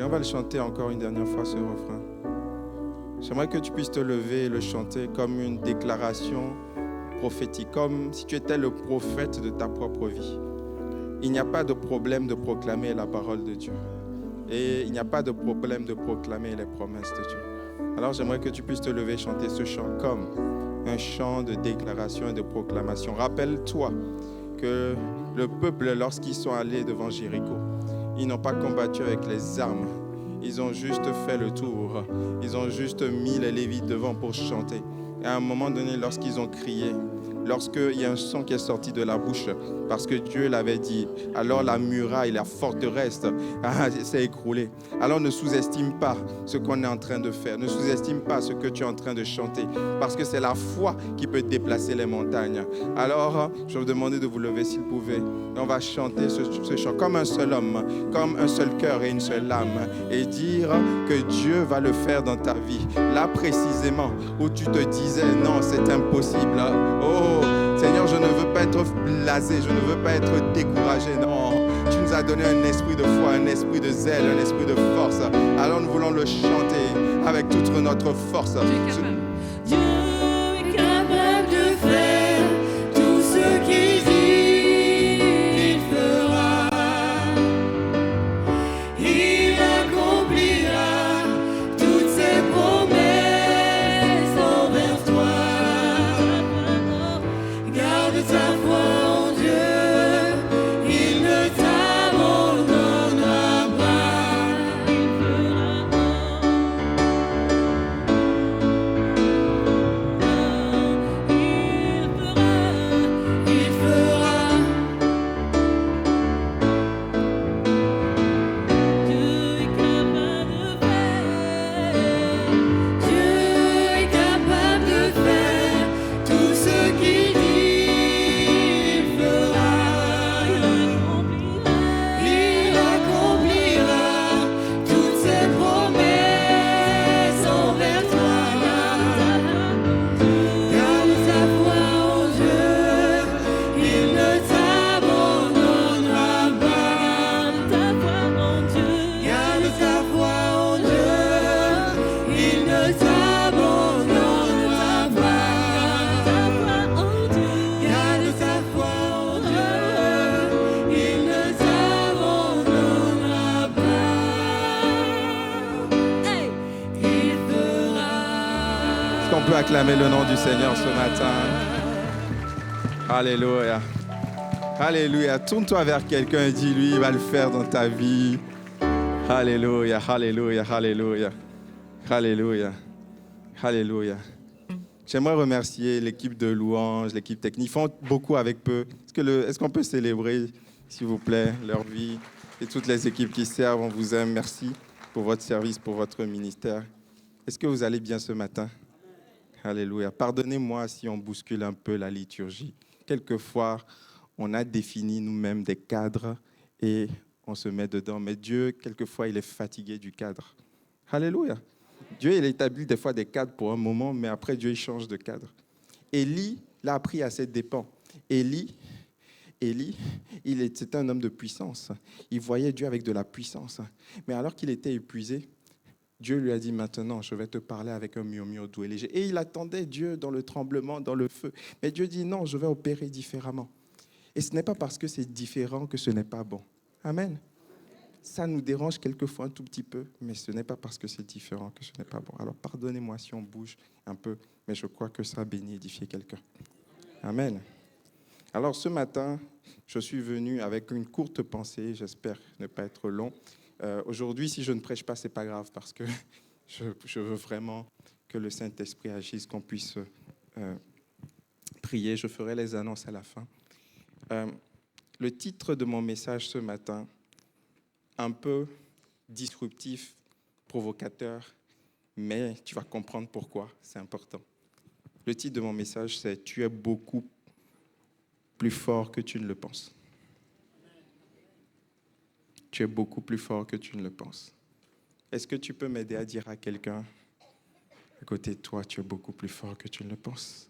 on va le chanter encore une dernière fois, ce refrain. J'aimerais que tu puisses te lever et le chanter comme une déclaration prophétique, comme si tu étais le prophète de ta propre vie. Il n'y a pas de problème de proclamer la parole de Dieu. Et il n'y a pas de problème de proclamer les promesses de Dieu. Alors j'aimerais que tu puisses te lever et chanter ce chant comme un chant de déclaration et de proclamation. Rappelle-toi que le peuple, lorsqu'ils sont allés devant Jéricho, ils n'ont pas combattu avec les armes. Ils ont juste fait le tour. Ils ont juste mis les Lévites devant pour chanter. Et à un moment donné, lorsqu'ils ont crié, lorsqu'il y a un son qui est sorti de la bouche, parce que Dieu l'avait dit, alors la muraille, la forteresse s'est écroulée. Alors ne sous-estime pas ce qu'on est en train de faire. Ne sous-estime pas ce que tu es en train de chanter, parce que c'est la foi qui peut déplacer les montagnes. Alors, je vais vous demander de vous lever s'il vous pouvez. Et on va chanter ce chant comme un seul homme, comme un seul cœur et une seule âme, et dire que Dieu va le faire dans ta vie. Là précisément, où tu te disais, non, c'est impossible. Oh, Seigneur, je ne veux pas être blasé, je ne veux pas être découragé, non. Tu nous as donné un esprit de foi, un esprit de zèle, un esprit de force. Alors nous voulons le chanter avec toute notre force. Dieu est capable de faire tout ce qu'il dit, il fera. Il accomplira toutes ses promesses envers toi. Garde ta foi en Dieu, il ne t'abandonnera pas. Il fera. Dieu est capable de faire. Dieu est capable de faire tout ce qu'il dit, il fera. Il accomplira toutes ses promesses envers toi. Garde ta foi en Dieu, il ne t'abandonnera pas. Garde ta foi en Dieu, il ne t'abandonnera pas. Garde ta foi en Dieu, il ne t'abandonnera pas. Il fera. Est-ce qu'on peut acclamer le nom du Seigneur ce matin? Alléluia. Alléluia. Tourne-toi vers quelqu'un et dis-lui, il va le faire dans ta vie. Alléluia, alléluia, alléluia. Alléluia. Alléluia. J'aimerais remercier l'équipe de louanges, l'équipe technique. Ils font beaucoup avec peu. Est-ce qu'on peut célébrer, s'il vous plaît, leur vie et toutes les équipes qui servent? On vous aime. Merci pour votre service, pour votre ministère. Est-ce que vous allez bien ce matin? Alléluia. Pardonnez-moi si on bouscule un peu la liturgie. Quelquefois, on a défini nous-mêmes des cadres et on se met dedans. Mais Dieu, quelquefois, il est fatigué du cadre. Alléluia. Dieu, il établit des fois des cadres pour un moment, mais après, Dieu, il change de cadre. Élie l'a appris à ses dépens. Élie, c'était un homme de puissance. Il voyait Dieu avec de la puissance. Mais alors qu'il était épuisé, Dieu lui a dit, maintenant, je vais te parler avec un murmure doux et léger. Et il attendait Dieu dans le tremblement, dans le feu. Mais Dieu dit, non, je vais opérer différemment. Et ce n'est pas parce que c'est différent que ce n'est pas bon. Amen. Ça nous dérange quelquefois un tout petit peu, mais ce n'est pas parce que c'est différent que ce n'est pas bon. Alors, pardonnez-moi si on bouge un peu, mais je crois que ça bénit, édifier quelqu'un. Amen. Alors, ce matin, je suis venu avec une courte pensée, j'espère ne pas être long. Aujourd'hui, si je ne prêche pas, ce n'est pas grave, parce que je veux vraiment que le Saint-Esprit agisse, qu'on puisse prier. Je ferai les annonces à la fin. Le titre de mon message ce matin, un peu disruptif, provocateur, mais tu vas comprendre pourquoi, c'est important. Le titre de mon message, c'est « Tu es beaucoup plus fort que tu ne le penses ». Tu es beaucoup plus fort que tu ne le penses. Est-ce que tu peux m'aider à dire à quelqu'un à côté de toi, tu es beaucoup plus fort que tu ne le penses?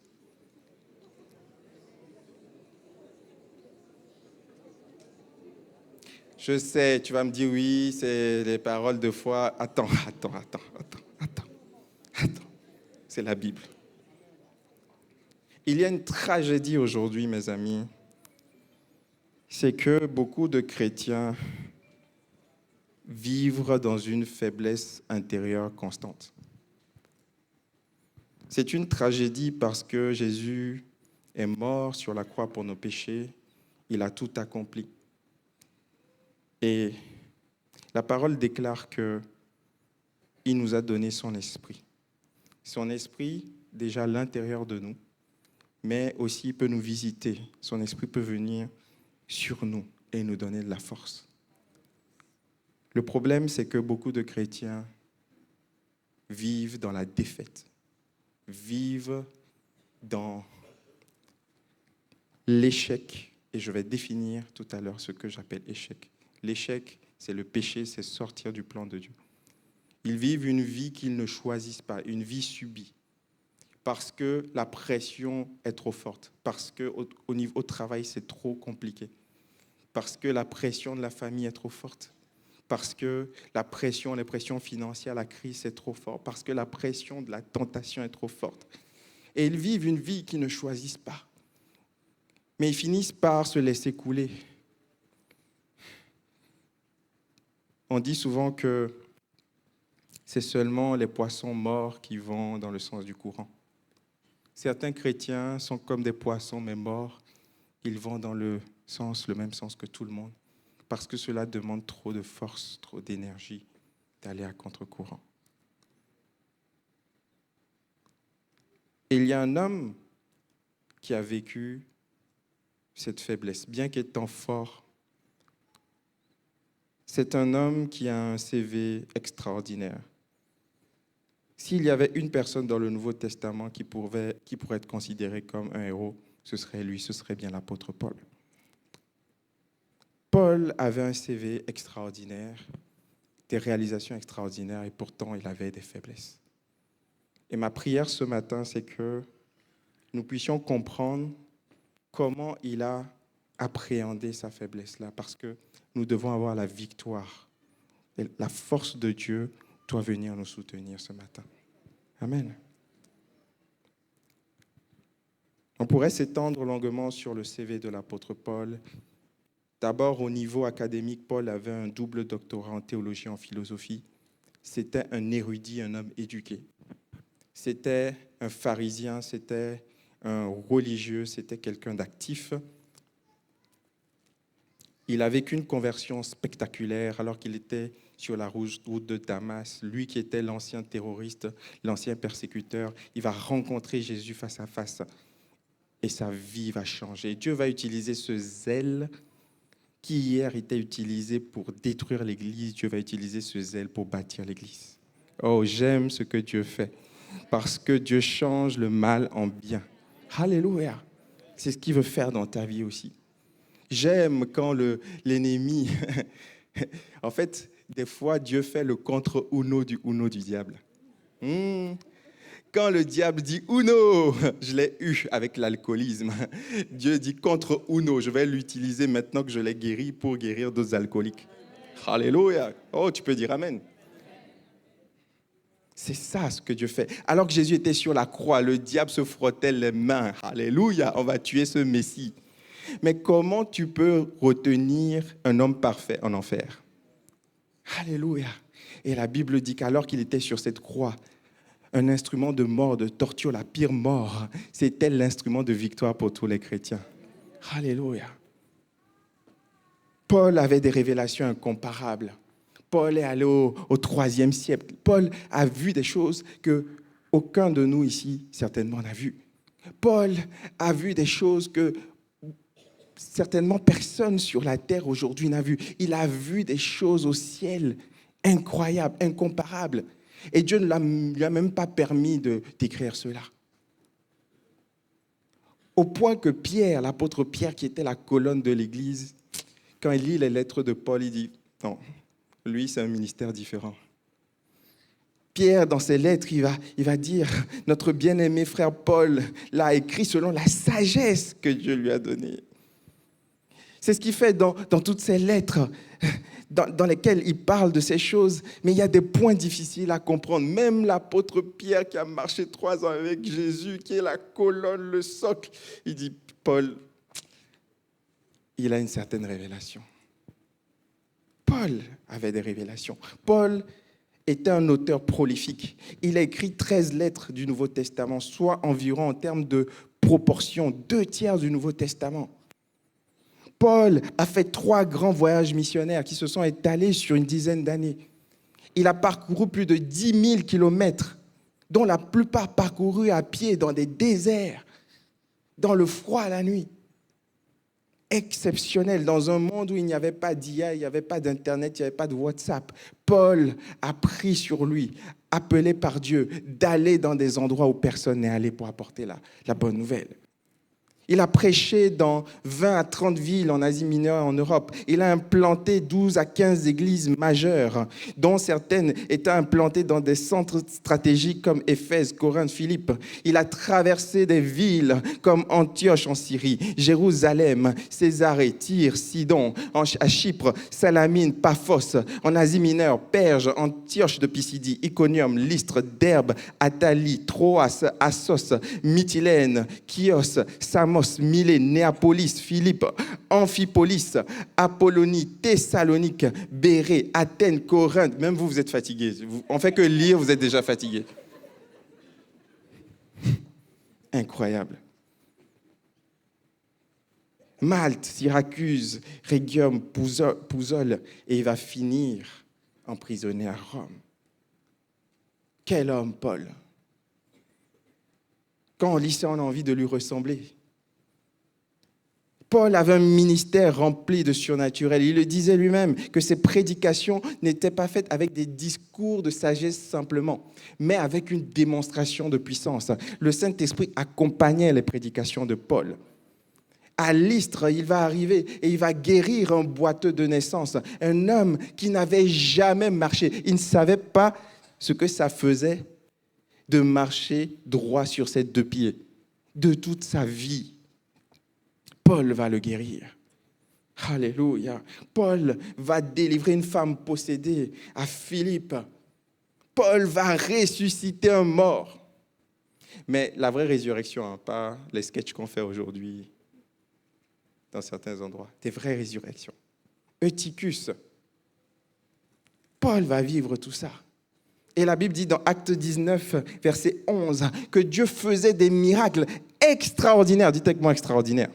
Je sais, tu vas me dire oui, c'est les paroles de foi. Attends. C'est la Bible. Il y a une tragédie aujourd'hui, mes amis. C'est que beaucoup de chrétiens vivent dans une faiblesse intérieure constante. C'est une tragédie parce que Jésus est mort sur la croix pour nos péchés. Il a tout accompli. Et la parole déclare qu'il nous a donné son esprit. Son esprit, déjà à l'intérieur de nous, mais aussi il peut nous visiter. Son esprit peut venir sur nous et nous donner de la force. Le problème, c'est que beaucoup de chrétiens vivent dans la défaite, vivent dans l'échec. Et je vais définir tout à l'heure ce que j'appelle échec. L'échec, c'est le péché, c'est sortir du plan de Dieu. Ils vivent une vie qu'ils ne choisissent pas, une vie subie, parce que la pression est trop forte, parce qu'au niveau au travail, c'est trop compliqué, parce que la pression de la famille est trop forte, parce que les pressions financières, la crise est trop forte, parce que la pression de la tentation est trop forte. Et ils vivent une vie qu'ils ne choisissent pas. Mais ils finissent par se laisser couler. On dit souvent que c'est seulement les poissons morts qui vont dans le sens du courant. Certains chrétiens sont comme des poissons, mais morts. Ils vont dans le même sens que tout le monde, parce que cela demande trop de force, trop d'énergie d'aller à contre-courant. Et il y a un homme qui a vécu cette faiblesse, bien qu'étant fort. C'est un homme qui a un CV extraordinaire. S'il y avait une personne dans le Nouveau Testament qui pourrait être considérée comme un héros, ce serait lui, ce serait bien l'apôtre Paul. Paul avait un CV extraordinaire, des réalisations extraordinaires, et pourtant il avait des faiblesses. Et ma prière ce matin, c'est que nous puissions comprendre comment il a appréhendé sa faiblesse-là, parce que nous devons avoir la victoire. Et la force de Dieu doit venir nous soutenir ce matin. Amen. On pourrait s'étendre longuement sur le CV de l'apôtre Paul. D'abord, au niveau académique, Paul avait un double doctorat en théologie et en philosophie. C'était un érudit, un homme éduqué. C'était un pharisien, c'était un religieux, c'était quelqu'un d'actif. Il a vécu une conversion spectaculaire alors qu'il était sur la route de Damas. Lui qui était l'ancien terroriste, l'ancien persécuteur, il va rencontrer Jésus face à face et sa vie va changer. Dieu va utiliser ce zèle qui hier était utilisé pour détruire l'Église. Dieu va utiliser ce zèle pour bâtir l'Église. Oh, j'aime ce que Dieu fait parce que Dieu change le mal en bien. Alléluia. C'est ce qu'il veut faire dans ta vie aussi. J'aime quand l'ennemi... En fait, des fois, Dieu fait le contre-Uno du diable. Quand le diable dit Uno, je l'ai eu avec l'alcoolisme. Dieu dit contre-Uno, je vais l'utiliser maintenant que je l'ai guéri pour guérir d'autres alcooliques. Alléluia. Oh, tu peux dire Amen. C'est ça ce que Dieu fait. Alors que Jésus était sur la croix, le diable se frottait les mains. Alléluia, on va tuer ce Messie. Mais comment tu peux retenir un homme parfait en enfer? Alléluia. Et la Bible dit qu'alors qu'il était sur cette croix, un instrument de mort, de torture, la pire mort, c'était l'instrument de victoire pour tous les chrétiens. Alléluia. Paul avait des révélations incomparables. Paul est allé au IIIe siècle. Paul a vu des choses que aucun de nous ici, certainement, n'a vues. Paul a vu des choses que certainement personne sur la terre aujourd'hui n'a vu. Il a vu des choses au ciel incroyables, incomparables. Et Dieu ne lui a même pas permis d'écrire cela. Au point que Pierre, l'apôtre Pierre, qui était la colonne de l'Église, quand il lit les lettres de Paul, il dit « Non, lui, c'est un ministère différent. » Pierre, dans ses lettres, il va dire « Notre bien-aimé frère Paul l'a écrit selon la sagesse que Dieu lui a donnée. » C'est ce qu'il fait dans toutes ces lettres dans lesquelles il parle de ces choses. Mais il y a des points difficiles à comprendre. Même l'apôtre Pierre qui a marché 3 ans avec Jésus, qui est la colonne, le socle, il dit, Paul, il a une certaine révélation. Paul avait des révélations. Paul était un auteur prolifique. Il a écrit 13 lettres du Nouveau Testament, soit environ en termes de proportion, 2/3 du Nouveau Testament. Paul a fait 3 grands voyages missionnaires qui se sont étalés sur une dizaine d'années. Il a parcouru plus de 10 000 kilomètres, dont la plupart parcourus à pied dans des déserts, dans le froid la nuit. Exceptionnel, dans un monde où il n'y avait pas d'IA, il n'y avait pas d'Internet, il n'y avait pas de WhatsApp. Paul a pris sur lui, appelé par Dieu, d'aller dans des endroits où personne n'est allé pour apporter la bonne nouvelle. Il a prêché dans 20 à 30 villes en Asie mineure et en Europe. Il a implanté 12 à 15 églises majeures, dont certaines étaient implantées dans des centres stratégiques comme Éphèse, Corinthe, Philippe. Il a traversé des villes comme Antioche en Syrie, Jérusalem, Césarée, Tyr, Sidon, à Chypre, Salamine, Paphos, en Asie mineure, Perge, Antioche de Pisidie, Iconium, Lystre, Derbe, Athalie, Troas, Assos, Mytilène, Chios, Samos, Milet, Néapolis, Philippe, Amphipolis, Apollonie, Thessalonique, Bérée, Athènes, Corinthe. Même vous êtes fatigués. On fait que lire, vous êtes déjà fatigués. Incroyable. Malte, Syracuse, Rhégium, Pouzole, et il va finir emprisonné à Rome. Quel homme, Paul! Quand on lit ça, on a envie de lui ressembler. Paul avait un ministère rempli de surnaturel. Il le disait lui-même, que ses prédications n'étaient pas faites avec des discours de sagesse simplement, mais avec une démonstration de puissance. Le Saint-Esprit accompagnait les prédications de Paul. À Lystre, il va arriver et il va guérir un boiteux de naissance, un homme qui n'avait jamais marché. Il ne savait pas ce que ça faisait de marcher droit sur ses 2 pieds, de toute sa vie. Paul va le guérir. Alléluia. Paul va délivrer une femme possédée à Philippe. Paul va ressusciter un mort. Mais la vraie résurrection, pas les sketchs qu'on fait aujourd'hui dans certains endroits. Des vraies résurrections. Eutychus. Paul va vivre tout ça. Et la Bible dit dans Actes 19, verset 11, que Dieu faisait des miracles extraordinaires. Dites avec moi extraordinaires.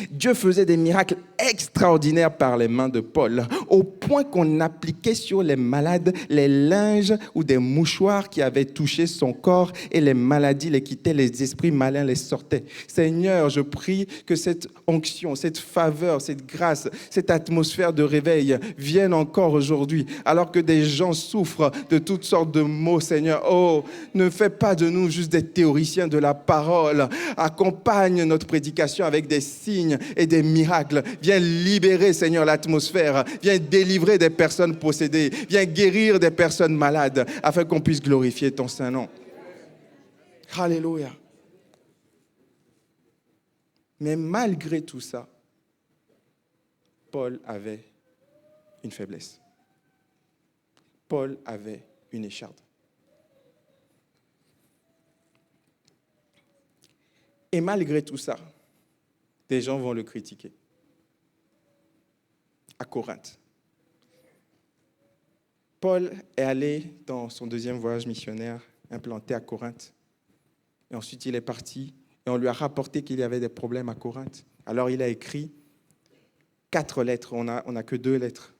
Dieu faisait des miracles extraordinaires par les mains de Paul, au point qu'on appliquait sur les malades les linges ou des mouchoirs qui avaient touché son corps et les maladies les quittaient, les esprits malins les sortaient. Seigneur, je prie que cette onction, cette faveur, cette grâce, cette atmosphère de réveil vienne encore aujourd'hui, alors que des gens souffrent de toutes sortes de maux, Seigneur. Oh, ne fais pas de nous juste des théoriciens de la parole. Accompagne notre prédication avec des signes et des miracles. Viens libérer, Seigneur, l'atmosphère. Viens délivrer des personnes possédées. Viens guérir des personnes malades afin qu'on puisse glorifier ton Saint-Nom. Alléluia. Mais malgré tout ça, Paul avait une faiblesse. Paul avait une écharde. Et malgré tout ça, des gens vont le critiquer. À Corinthe. Paul est allé dans son 2e voyage missionnaire, implanté à Corinthe. Et ensuite, il est parti et on lui a rapporté qu'il y avait des problèmes à Corinthe. Alors, il a écrit 4 lettres. On n'a que 2 lettres.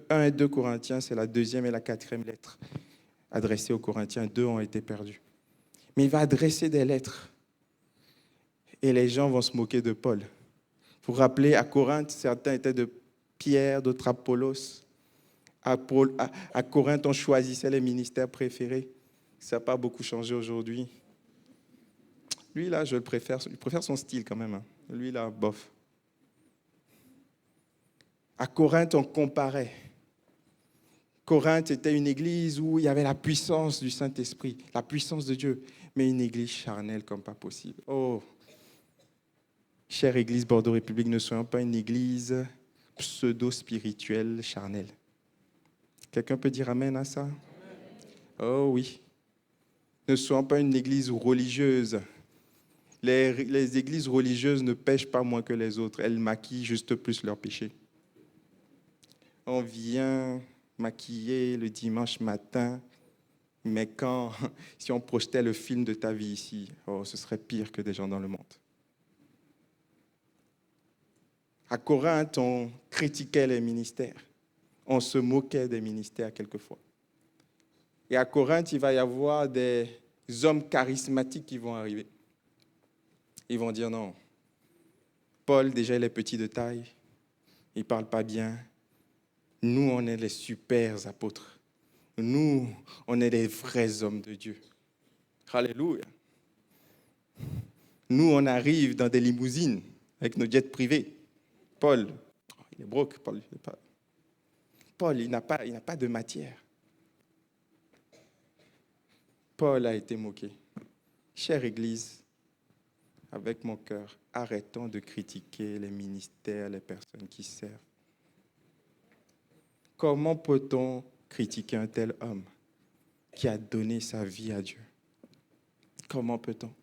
1 et 2 Corinthiens, c'est la 2e et la 4e lettre adressées aux Corinthiens. 2 ont été perdus. Mais il va adresser des lettres. Et les gens vont se moquer de Paul. Vous vous rappelez, à Corinthe, certains étaient de Pierre, d'autres Apollos. À Corinthe, on choisissait les ministères préférés. Ça n'a pas beaucoup changé aujourd'hui. Lui, là, je préfère son style quand même. Lui, là, bof. À Corinthe, on comparait. Corinthe était une église où il y avait la puissance du Saint-Esprit, la puissance de Dieu, mais une église charnelle comme pas possible. Oh! Chère Église Bordeaux République, ne soyons pas une église pseudo-spirituelle, charnelle. Quelqu'un peut dire amen à ça? Oh oui. Ne soyons pas une église religieuse. Les églises religieuses ne pêchent pas moins que les autres. Elles maquillent juste plus leurs péchés. On vient maquiller le dimanche matin, mais si on projetait le film de ta vie ici, ce serait pire que des gens dans le monde. À Corinthe, on critiquait les ministères. On se moquait des ministères quelquefois. Et à Corinthe, il va y avoir des hommes charismatiques qui vont arriver. Ils vont dire non. Paul, déjà, il est petit de taille. Il ne parle pas bien. Nous, on est les super apôtres. Nous, on est les vrais hommes de Dieu. Alléluia. Nous, on arrive dans des limousines avec nos jets privés. Paul, il est broke. Paul, il n'a pas de matière. Paul a été moqué. Chère Église, avec mon cœur, arrêtons de critiquer les ministères, les personnes qui servent. Comment peut-on critiquer un tel homme qui a donné sa vie à Dieu? Comment peut-on?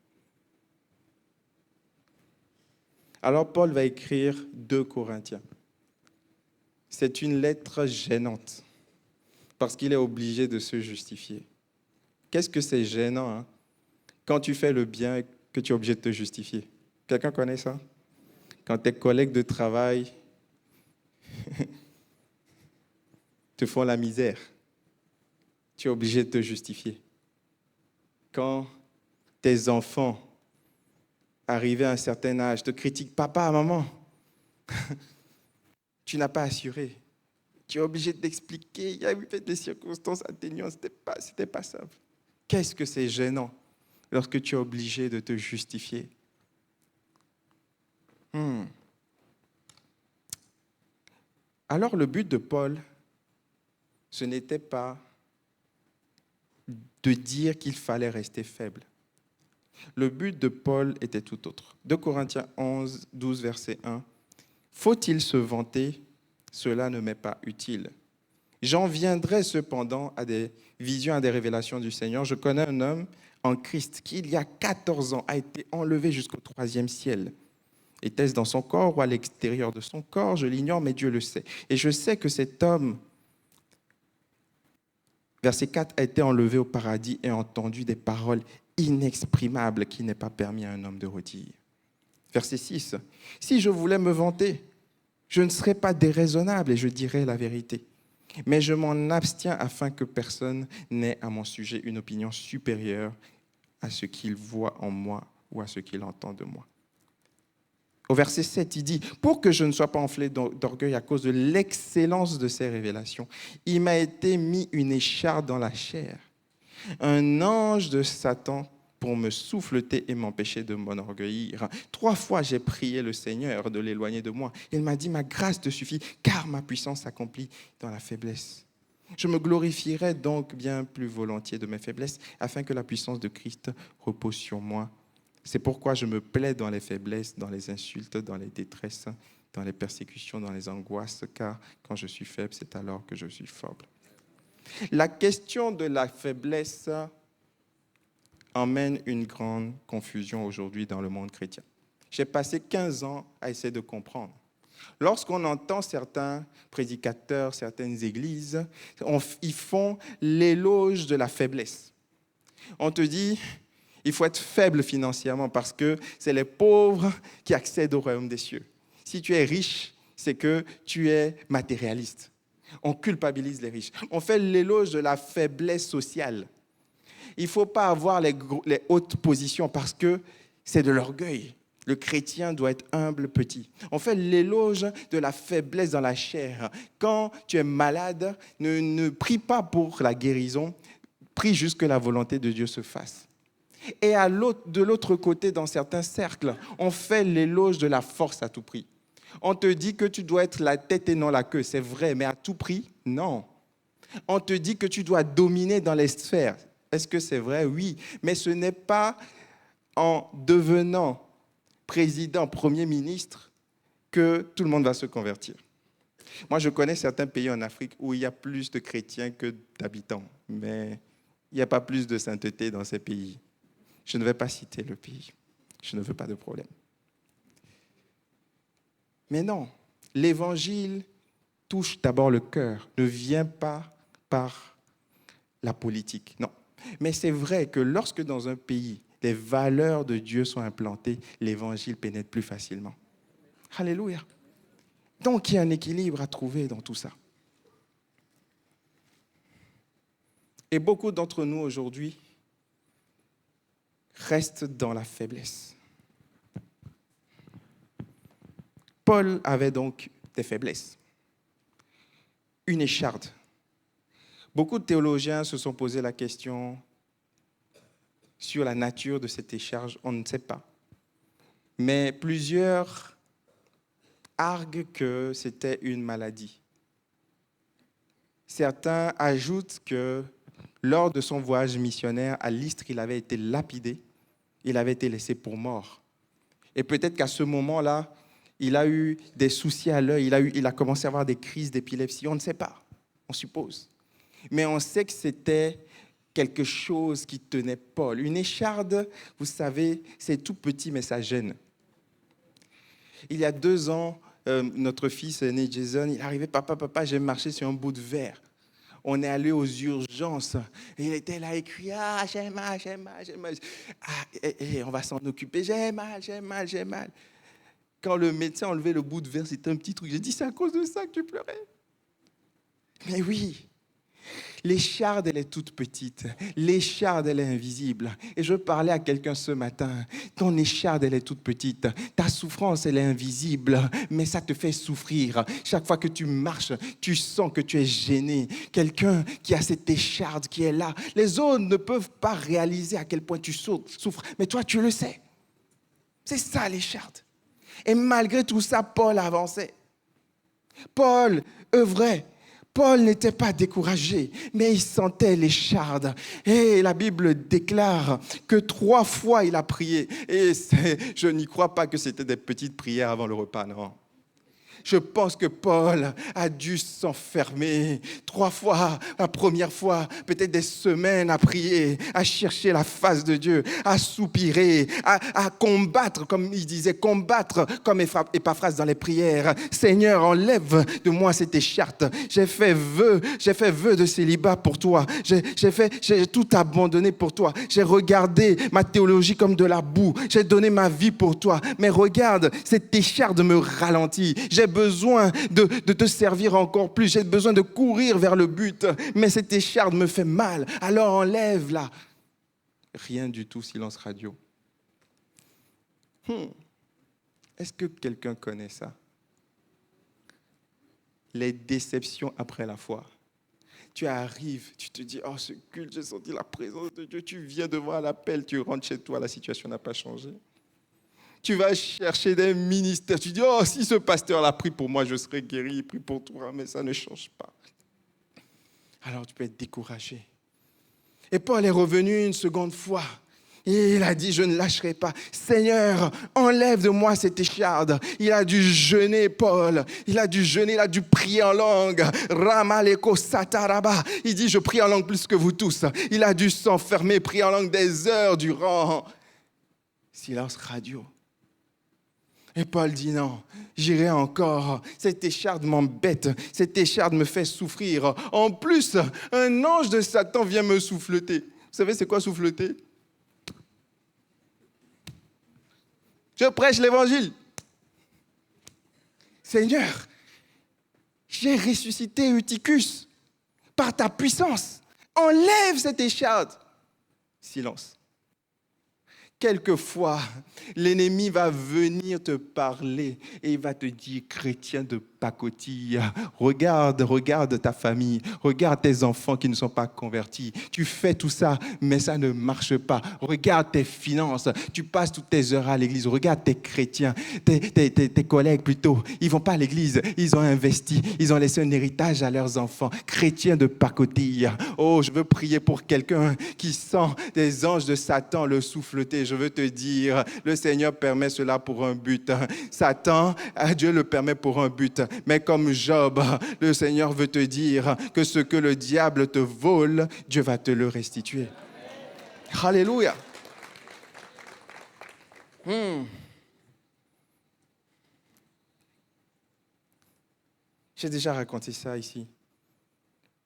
Alors Paul va écrire 2 Corinthiens. C'est une lettre gênante parce qu'il est obligé de se justifier. Qu'est-ce que c'est gênant quand tu fais le bien et que tu es obligé de te justifier? Quelqu'un connaît ça? Quand tes collègues de travail te font la misère, tu es obligé de te justifier. Quand tes enfants, arrivés à un certain âge, te critiquent, papa, maman, tu n'as pas assuré. Tu es obligé de t'expliquer, il y a eu des circonstances atténuantes, c'était pas simple. Qu'est-ce que c'est gênant lorsque tu es obligé de te justifier? Alors le but de Paul, ce n'était pas de dire qu'il fallait rester faible. Le but de Paul était tout autre. 2 Corinthiens 12, verset 1. Faut-il se vanter? Cela ne m'est pas utile. J'en viendrai cependant à des visions, à des révélations du Seigneur. Je connais un homme en Christ qui, il y a 14 ans, a été enlevé jusqu'au 3e ciel. Était-ce dans son corps ou à l'extérieur de son corps? Je l'ignore, mais Dieu le sait. Et je sais que cet homme, verset 4, a été enlevé au paradis et a entendu des paroles inexprimables qui n'est pas permis à un homme de redire. Verset 6. Si je voulais me vanter, je ne serais pas déraisonnable et je dirais la vérité. Mais je m'en abstiens afin que personne n'ait à mon sujet une opinion supérieure à ce qu'il voit en moi ou à ce qu'il entend de moi. Au verset 7, il dit « Pour que je ne sois pas enflé d'orgueil à cause de l'excellence de ces révélations, il m'a été mis une écharpe dans la chair, un ange de Satan pour me souffleter et m'empêcher de m'enorgueillir. 3 fois, j'ai prié le Seigneur de l'éloigner de moi. Il m'a dit « Ma grâce te suffit, car ma puissance s'accomplit dans la faiblesse. Je me glorifierai donc bien plus volontiers de mes faiblesses, afin que la puissance de Christ repose sur moi. C'est pourquoi je me plais dans les faiblesses, dans les insultes, dans les détresses, dans les persécutions, dans les angoisses, car quand je suis faible, c'est alors que je suis fort. » La question de la faiblesse emmène une grande confusion aujourd'hui dans le monde chrétien. J'ai passé 15 ans à essayer de comprendre. Lorsqu'on entend certains prédicateurs, certaines églises, ils font l'éloge de la faiblesse. On te dit, il faut être faible financièrement parce que c'est les pauvres qui accèdent au royaume des cieux. Si tu es riche, c'est que tu es matérialiste. On culpabilise les riches. On fait l'éloge de la faiblesse sociale. Il ne faut pas avoir les hautes positions parce que c'est de l'orgueil. Le chrétien doit être humble, petit. On fait l'éloge de la faiblesse dans la chair. Quand tu es malade, ne prie pas pour la guérison, prie juste que la volonté de Dieu se fasse. Et de l'autre côté, dans certains cercles, on fait l'éloge de la force à tout prix. On te dit que tu dois être la tête et non la queue. C'est vrai, mais à tout prix, non. On te dit que tu dois dominer dans les sphères. Est-ce que c'est vrai? Oui. Mais ce n'est pas en devenant président, premier ministre, que tout le monde va se convertir. Moi, je connais certains pays en Afrique où il y a plus de chrétiens que d'habitants, mais il n'y a pas plus de sainteté dans ces pays. Je ne vais pas citer le pays. Je ne veux pas de problème. Mais non, l'évangile touche d'abord le cœur, ne vient pas par la politique, non. Mais c'est vrai que lorsque dans un pays, les valeurs de Dieu sont implantées, l'évangile pénètre plus facilement. Alléluia. Donc, il y a un équilibre à trouver dans tout ça. Et beaucoup d'entre nous aujourd'hui restent dans la faiblesse. Paul avait donc des faiblesses. Une écharde. Beaucoup de théologiens se sont posé la question sur la nature de cette écharde, on ne sait pas. Mais plusieurs arguent que c'était une maladie. Certains ajoutent que lors de son voyage missionnaire à Lystre, il avait été lapidé, il avait été laissé pour mort. Et peut-être qu'à ce moment-là, il a eu des soucis à l'œil, il a commencé à avoir des crises d'épilepsie, on ne sait pas, on suppose. Mais on sait que c'était quelque chose qui tenait Paul. Une écharde, vous savez, c'est tout petit, mais ça gêne. Il y a 2 ans, notre fils aîné Jason, il est arrivé, papa, j'ai marché sur un bout de verre. On est allé aux urgences. Et il était là, il criait, j'ai mal. On va s'en occuper, j'ai mal. Quand le médecin a enlevé le bout de verre, c'était un petit truc. J'ai dit, c'est à cause de ça que tu pleurais. Mais oui, l'écharde, elle est toute petite. L'écharde, elle est invisible. Et je parlais à quelqu'un ce matin. Ton écharde, elle est toute petite. Ta souffrance, elle est invisible, mais ça te fait souffrir. Chaque fois que tu marches, tu sens que tu es gêné. Quelqu'un qui a cette écharde qui est là. Les autres ne peuvent pas réaliser à quel point tu souffres, mais toi, tu le sais. C'est ça, l'écharde. Et malgré tout ça, Paul avançait. Paul œuvrait. Paul n'était pas découragé, mais il sentait l'écharde. Et la Bible déclare que 3 fois il a prié. Et je n'y crois pas que c'était des petites prières avant le repas, non. Je pense que Paul a dû s'enfermer 3 fois. La première fois, peut-être des semaines à prier, à chercher la face de Dieu, à soupirer, à combattre, comme il disait, combattre comme Épaphrase dans les prières. Seigneur, enlève de moi cette écharpe. J'ai fait vœu de célibat pour toi. J'ai tout abandonné pour toi. J'ai regardé ma théologie comme de la boue. J'ai donné ma vie pour toi. Mais regarde, cette écharpe me ralentit. J'ai besoin de te servir encore plus. J'ai besoin de courir vers le but. Mais cette écharpe me fait mal. Alors enlève-la. Rien du tout, silence radio. Est-ce que quelqu'un connaît ça? Les déceptions après la foi. Tu arrives, tu te dis, oh ce culte, j'ai senti la présence de Dieu. Tu viens de voir l'appel, tu rentres chez toi, la situation n'a pas changé. Tu vas chercher des ministères. Tu dis, oh, si ce pasteur l'a pris pour moi, je serai guéri. Il prie pour toi, mais ça ne change pas. Alors tu peux être découragé. Et Paul est revenu une seconde fois. Et il a dit, je ne lâcherai pas. Seigneur, enlève de moi cette écharde. Il a dû jeûner, Paul. Il a dû jeûner, il a dû prier en langue. Ramaleko sataraba. Il dit, je prie en langue plus que vous tous. Il a dû s'enfermer, prier en langue des heures durant. Silence radio. Et Paul dit non, j'irai encore. Cette écharde m'embête, cette écharde me fait souffrir. En plus, un ange de Satan vient me souffleter. Vous savez c'est quoi souffleter? Je prêche l'évangile. Seigneur, j'ai ressuscité Eutychus par ta puissance. Enlève cette écharde. Silence. Quelquefois, l'ennemi va venir te parler et il va te dire, chrétien de pacotille. Regarde ta famille. Regarde tes enfants qui ne sont pas convertis. Tu fais tout ça, mais ça ne marche pas. Regarde tes finances. Tu passes toutes tes heures à l'église. Regarde tes chrétiens, tes collègues plutôt. Ils ne vont pas à l'église. Ils ont investi. Ils ont laissé un héritage à leurs enfants. Chrétiens de pacotille. Oh, je veux prier pour quelqu'un qui sent des anges de Satan le souffleter. Je veux te dire, le Seigneur permet cela pour un but. Satan, Dieu le permet pour un but. Mais comme Job, le Seigneur veut te dire que ce que le diable te vole, Dieu va te le restituer. Alléluia. J'ai déjà raconté ça ici.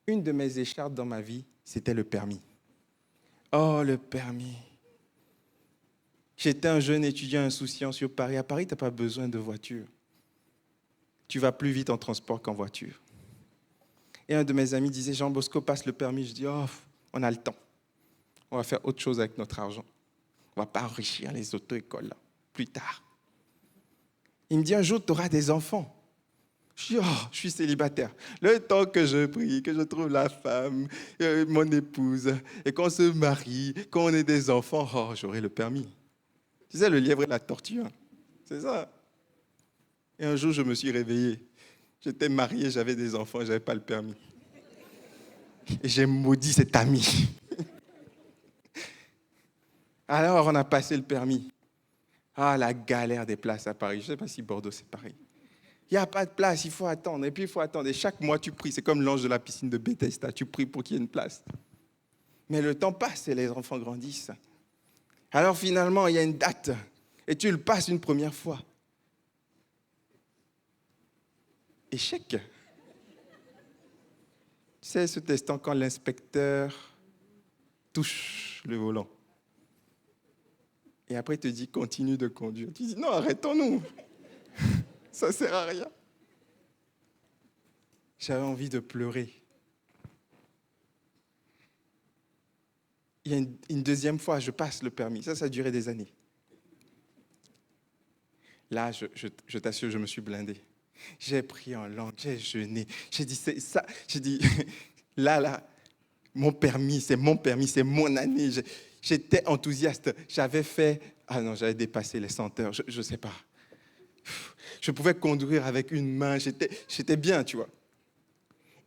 Une de mes écharpes dans ma vie, c'était le permis. Oh, le permis. J'étais un jeune étudiant insouciant sur Paris. À Paris, tu n'as pas besoin de voiture. Tu vas plus vite en transport qu'en voiture. Et un de mes amis disait, Jean Bosco, passe le permis. Je dis, oh, on a le temps. On va faire autre chose avec notre argent. On ne va pas enrichir les auto-écoles là, plus tard. Il me dit, un jour, tu auras des enfants. Je dis, oh, je suis célibataire. Le temps que je prie, que je trouve la femme, mon épouse, et qu'on se marie, qu'on ait des enfants, oh, j'aurai le permis. Tu sais, le lièvre et la tortue, hein. C'est ça. Et un jour, je me suis réveillé. J'étais marié, j'avais des enfants, je n'avais pas le permis. Et j'ai maudit cet ami. Alors, on a passé le permis. Ah, la galère des places à Paris. Je ne sais pas si Bordeaux, c'est pareil. Il n'y a pas de place, il faut attendre. Et puis, il faut attendre. Et chaque mois, tu pries. C'est comme l'ange de la piscine de Bethesda. Tu pries pour qu'il y ait une place. Mais le temps passe et les enfants grandissent. Alors, finalement, il y a une date. Et tu le passes une première fois. Échec. Tu sais, ce testant, quand l'inspecteur touche le volant. Et après, il te dit, continue de conduire. Tu dis, non, arrêtons-nous. Ça ne sert à rien. J'avais envie de pleurer. Il y a une deuxième fois, je passe le permis. Ça a duré des années. Là, je t'assure, je me suis blindé. J'ai prié en langue, j'ai jeûné. J'ai dit, c'est ça. J'ai dit, là, mon permis, c'est mon année. J'étais enthousiaste. J'avais dépassé les 100 heures, je ne sais pas. Je pouvais conduire avec une main, j'étais bien, tu vois.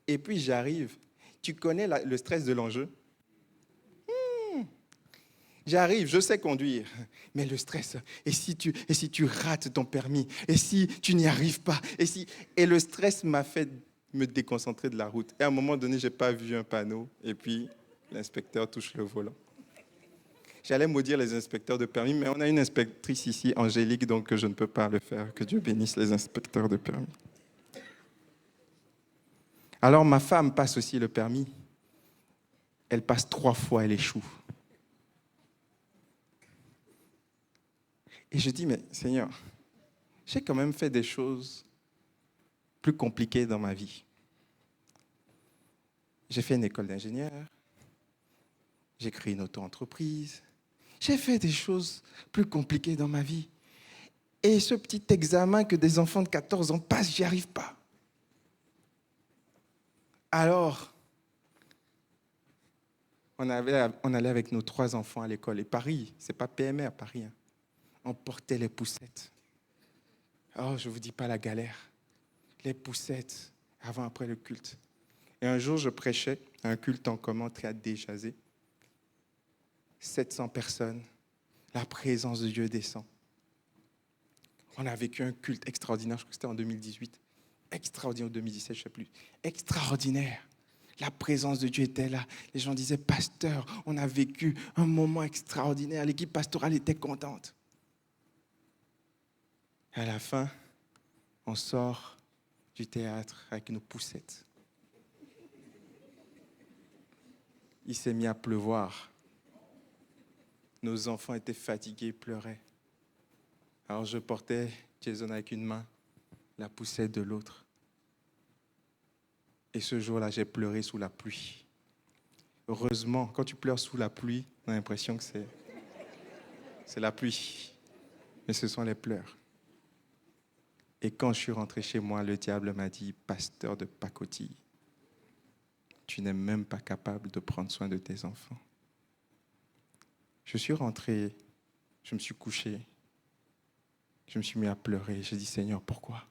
Et puis j'arrive. Tu connais le stress de l'enjeu? J'arrive, je sais conduire, mais le stress, et si tu rates ton permis, et si tu n'y arrives pas, et le stress m'a fait me déconcentrer de la route. Et à un moment donné, je n'ai pas vu un panneau, et puis l'inspecteur touche le volant. J'allais maudire les inspecteurs de permis, mais on a une inspectrice ici, Angélique, donc je ne peux pas le faire. Que Dieu bénisse les inspecteurs de permis. Alors ma femme passe aussi le permis. Elle passe 3 fois, elle échoue. Et je dis, mais Seigneur, j'ai quand même fait des choses plus compliquées dans ma vie. J'ai fait une école d'ingénieur, j'ai créé une auto-entreprise, j'ai fait des choses plus compliquées dans ma vie. Et ce petit examen que des enfants de 14 ans passent, j'y arrive pas. Alors, on allait avec nos 3 enfants à l'école. Et Paris, c'est pas PMR, Paris, hein. On portait les poussettes. Oh, je ne vous dis pas la galère. Les poussettes, avant, après le culte. Et un jour, je prêchais un culte en commun très déjasé. 700 personnes. La présence de Dieu descend. On a vécu un culte extraordinaire. Je crois que c'était en 2018. Extraordinaire, 2017, je ne sais plus. Extraordinaire. La présence de Dieu était là. Les gens disaient, pasteur, on a vécu un moment extraordinaire. L'équipe pastorale était contente. Et à la fin, on sort du théâtre avec nos poussettes. Il s'est mis à pleuvoir. Nos enfants étaient fatigués, pleuraient. Alors je portais Jason avec une main, la poussette de l'autre. Et ce jour-là, j'ai pleuré sous la pluie. Heureusement, quand tu pleures sous la pluie, on a l'impression que c'est la pluie. Mais ce sont les pleurs. Et quand je suis rentré chez moi, le diable m'a dit, pasteur de pacotille, tu n'es même pas capable de prendre soin de tes enfants. Je suis rentré, je me suis couché, je me suis mis à pleurer. J'ai dit, Seigneur, pourquoi?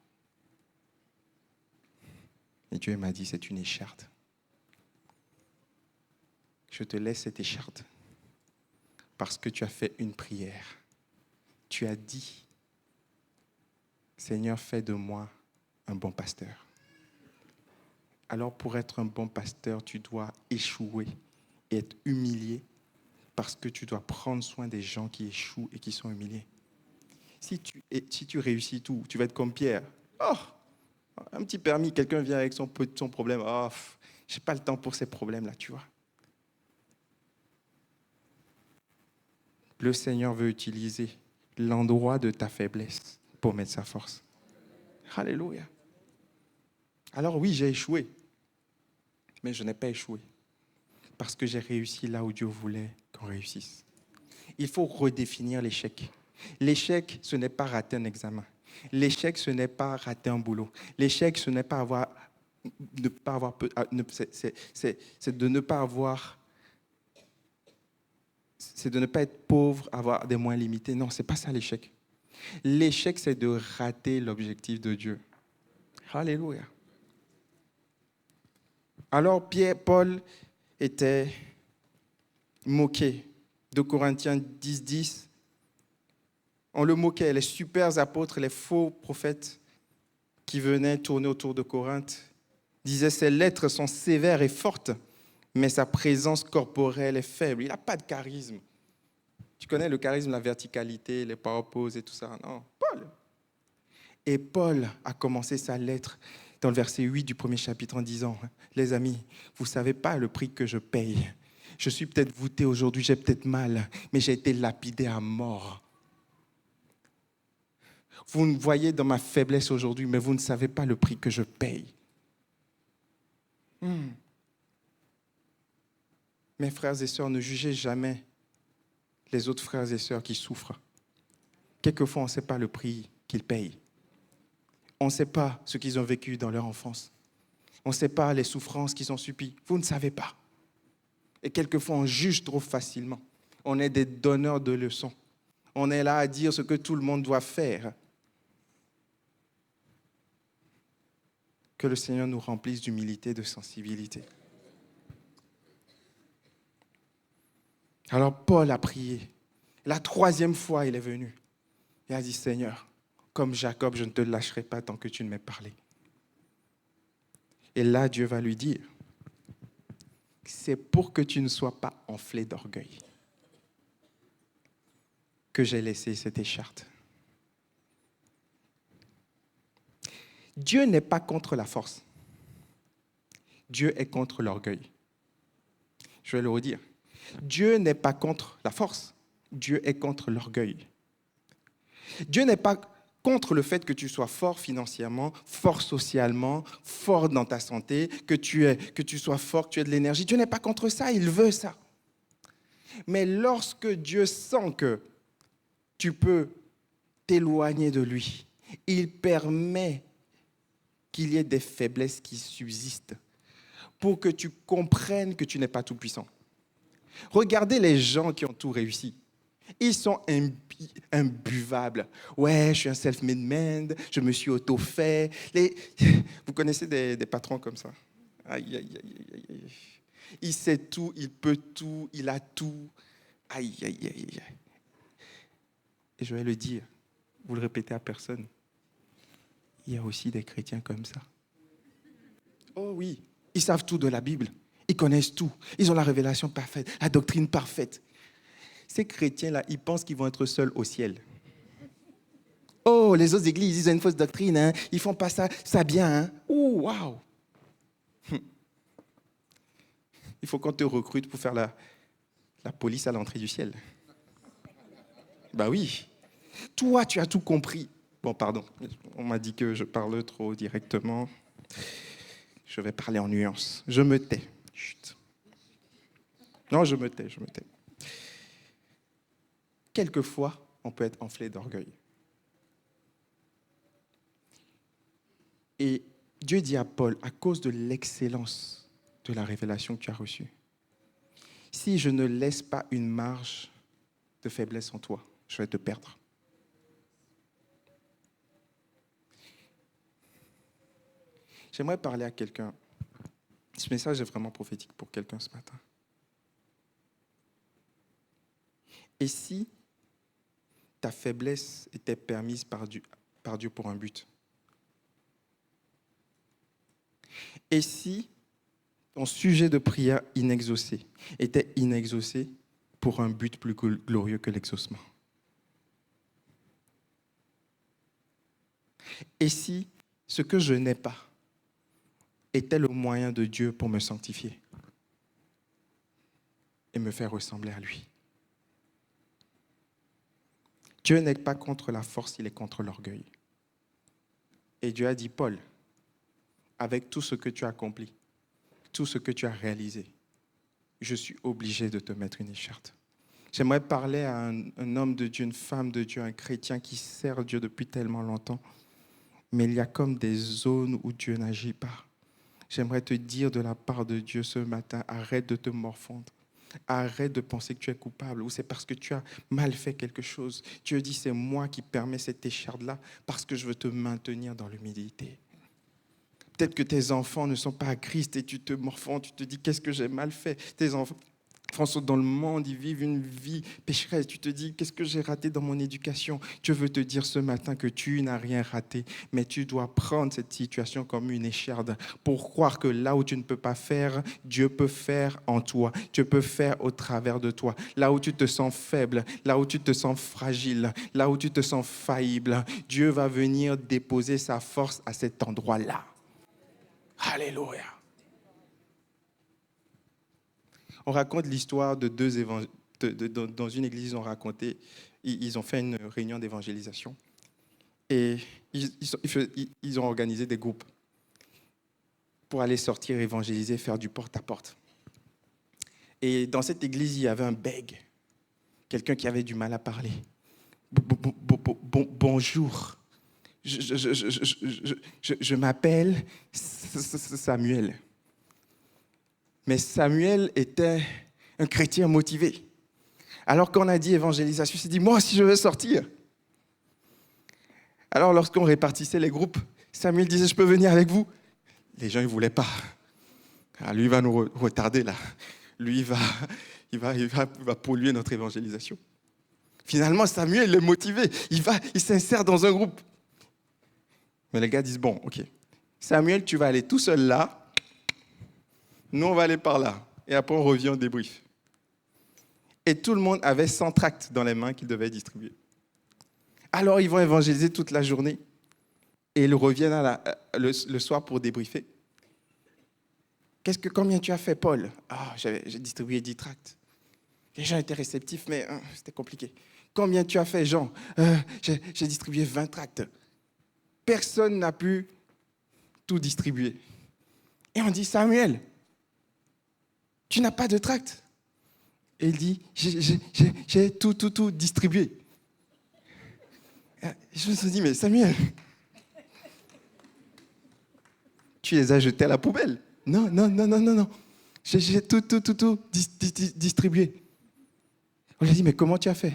Et Dieu m'a dit, c'est une écharde. Je te laisse cette écharde parce que tu as fait une prière. Tu as dit, Seigneur, fais de moi un bon pasteur. Alors pour être un bon pasteur, tu dois échouer et être humilié parce que tu dois prendre soin des gens qui échouent et qui sont humiliés. Si tu réussis tout, tu vas être comme Pierre. Oh, un petit permis, quelqu'un vient avec son problème. Oh, je n'ai pas le temps pour ces problèmes-là, tu vois. Le Seigneur veut utiliser l'endroit de ta faiblesse pour mettre sa force. Alléluia. Alors oui, j'ai échoué, mais je n'ai pas échoué parce que j'ai réussi là où Dieu voulait qu'on réussisse. Il faut redéfinir l'échec. L'échec, ce n'est pas rater un examen. L'échec, ce n'est pas rater un boulot. L'échec, ce n'est pas c'est de ne pas avoir, c'est de ne pas être pauvre, avoir des moyens limités. Non, c'est pas ça l'échec. L'échec, c'est de rater l'objectif de Dieu. Alléluia. Alors, Paul était moqué. 2 Corinthiens 10, on le moquait, les super apôtres, les faux prophètes qui venaient tourner autour de Corinthe disaient « Ses lettres sont sévères et fortes, mais sa présence corporelle est faible. » Il n'a pas de charisme. Tu connais le charisme, la verticalité, les power poses et tout ça? Non, Paul. Et Paul a commencé sa lettre dans le verset 8 du premier chapitre en disant « Les amis, vous ne savez pas le prix que je paye. Je suis peut-être voûté aujourd'hui, j'ai peut-être mal, mais j'ai été lapidé à mort. Vous me voyez dans ma faiblesse aujourd'hui, mais vous ne savez pas le prix que je paye. Mes frères et sœurs, ne jugez jamais les autres frères et sœurs qui souffrent. Quelquefois, on ne sait pas le prix qu'ils payent. On ne sait pas ce qu'ils ont vécu dans leur enfance. On ne sait pas les souffrances qu'ils ont subies. Vous ne savez pas. Et quelquefois, on juge trop facilement. On est des donneurs de leçons. On est là à dire ce que tout le monde doit faire. Que le Seigneur nous remplisse d'humilité, de sensibilité. Alors Paul a prié. La 3e fois, il est venu. Il a dit, Seigneur, comme Jacob, je ne te lâcherai pas tant que tu ne m'aies parlé. Et là, Dieu va lui dire, c'est pour que tu ne sois pas enflé d'orgueil que j'ai laissé cette écharde. Dieu n'est pas contre la force. Dieu est contre l'orgueil. Je vais le redire. Dieu n'est pas contre la force. Dieu est contre l'orgueil. Dieu n'est pas contre le fait que tu sois fort financièrement, fort socialement, fort dans ta santé, que tu sois fort, que tu aies de l'énergie. Dieu n'est pas contre ça, il veut ça. Mais lorsque Dieu sent que tu peux t'éloigner de lui, il permet qu'il y ait des faiblesses qui subsistent pour que tu comprennes que tu n'es pas tout puissant. Regardez les gens qui ont tout réussi. Ils sont imbuvables. Ouais, je suis un self-made man, je me suis auto-fait. Vous connaissez des patrons comme ça? Aïe, aïe, aïe, aïe, aïe. Il sait tout, il peut tout, il a tout. Aïe, aïe, aïe, aïe. Et je vais le dire, vous le répétez à personne. Il y a aussi des chrétiens comme ça. Oh oui, ils savent tout de la Bible. Ils connaissent tout. Ils ont la révélation parfaite, la doctrine parfaite. Ces chrétiens-là, ils pensent qu'ils vont être seuls au ciel. Oh, les autres églises, ils ont une fausse doctrine. Hein. Ils font pas ça bien. Hein. Oh, waouh. Il faut qu'on te recrute pour faire la police à l'entrée du ciel. Bah oui. Toi, tu as tout compris. Bon, pardon. On m'a dit que je parle trop directement. Je vais parler en nuances. Je me tais. Chut. Non, je me tais. Quelquefois, on peut être enflé d'orgueil. Et Dieu dit à Paul, à cause de l'excellence de la révélation que tu as reçue, si je ne laisse pas une marge de faiblesse en toi, je vais te perdre. J'aimerais parler à quelqu'un. Ce message est vraiment prophétique pour quelqu'un ce matin. Et si ta faiblesse était permise par Dieu pour un but? Et si ton sujet de prière inexaucé était inexaucé pour un but plus glorieux que l'exaucement? Et si ce que je n'ai pas était le moyen de Dieu pour me sanctifier et me faire ressembler à lui? Dieu n'est pas contre la force, il est contre l'orgueil. Et Dieu a dit, Paul, avec tout ce que tu as accompli, tout ce que tu as réalisé, je suis obligé de te mettre une écharpe. J'aimerais parler à un homme de Dieu, une femme de Dieu, un chrétien qui sert Dieu depuis tellement longtemps, mais il y a comme des zones où Dieu n'agit pas. J'aimerais te dire de la part de Dieu ce matin, arrête de te morfondre. Arrête de penser que tu es coupable ou c'est parce que tu as mal fait quelque chose. Dieu dit, c'est moi qui permets cette écharde-là parce que je veux te maintenir dans l'humilité. Peut-être que tes enfants ne sont pas à Christ et tu te morfonds, tu te dis, qu'est-ce que j'ai mal fait? Tes enfants sont dans le monde, ils vivent une vie pécheresse. Tu te dis, qu'est-ce que j'ai raté dans mon éducation? Dieu veut te dire ce matin que tu n'as rien raté, mais tu dois prendre cette situation comme une écharde pour croire que là où tu ne peux pas faire, Dieu peut faire en toi. Dieu peut faire au travers de toi. Là où tu te sens faible, là où tu te sens fragile, là où tu te sens faillible, Dieu va venir déposer sa force à cet endroit-là. Alléluia. On raconte l'histoire de deux évangélistes. Dans une église, ils ont fait une réunion d'évangélisation. Et ils ont organisé des groupes pour aller sortir, évangéliser, faire du porte-à-porte. Et dans cette église, il y avait un bègue, quelqu'un qui avait du mal à parler. Bonjour, je m'appelle Samuel. Mais Samuel était un chrétien motivé. Alors qu'on a dit évangélisation, il s'est dit, moi aussi je veux sortir. Alors lorsqu'on répartissait les groupes, Samuel disait, je peux venir avec vous? Les gens ne voulaient pas. Ah, lui, il va nous retarder là. Lui, il va polluer notre évangélisation. Finalement, Samuel est motivé. Il s'insère dans un groupe. Mais les gars disent, bon, ok, Samuel, tu vas aller tout seul là. Nous, on va aller par là. Et après, on revient au débrief. Et tout le monde avait 100 tracts dans les mains qu'ils devaient distribuer. Alors, ils vont évangéliser toute la journée. Et ils reviennent le soir pour débriefer. Combien tu as fait, Paul? J'ai distribué 10 tracts. Les gens étaient réceptifs, mais c'était compliqué. Combien tu as fait, Jean? J'ai distribué 20 tracts. Personne n'a pu tout distribuer. Et on dit, Samuel, tu n'as pas de tract? Et il dit, j'ai tout distribué. Je me suis dit, mais Samuel, tu les as jetés à la poubelle? Non. J'ai tout distribué. On lui a dit, mais comment tu as fait?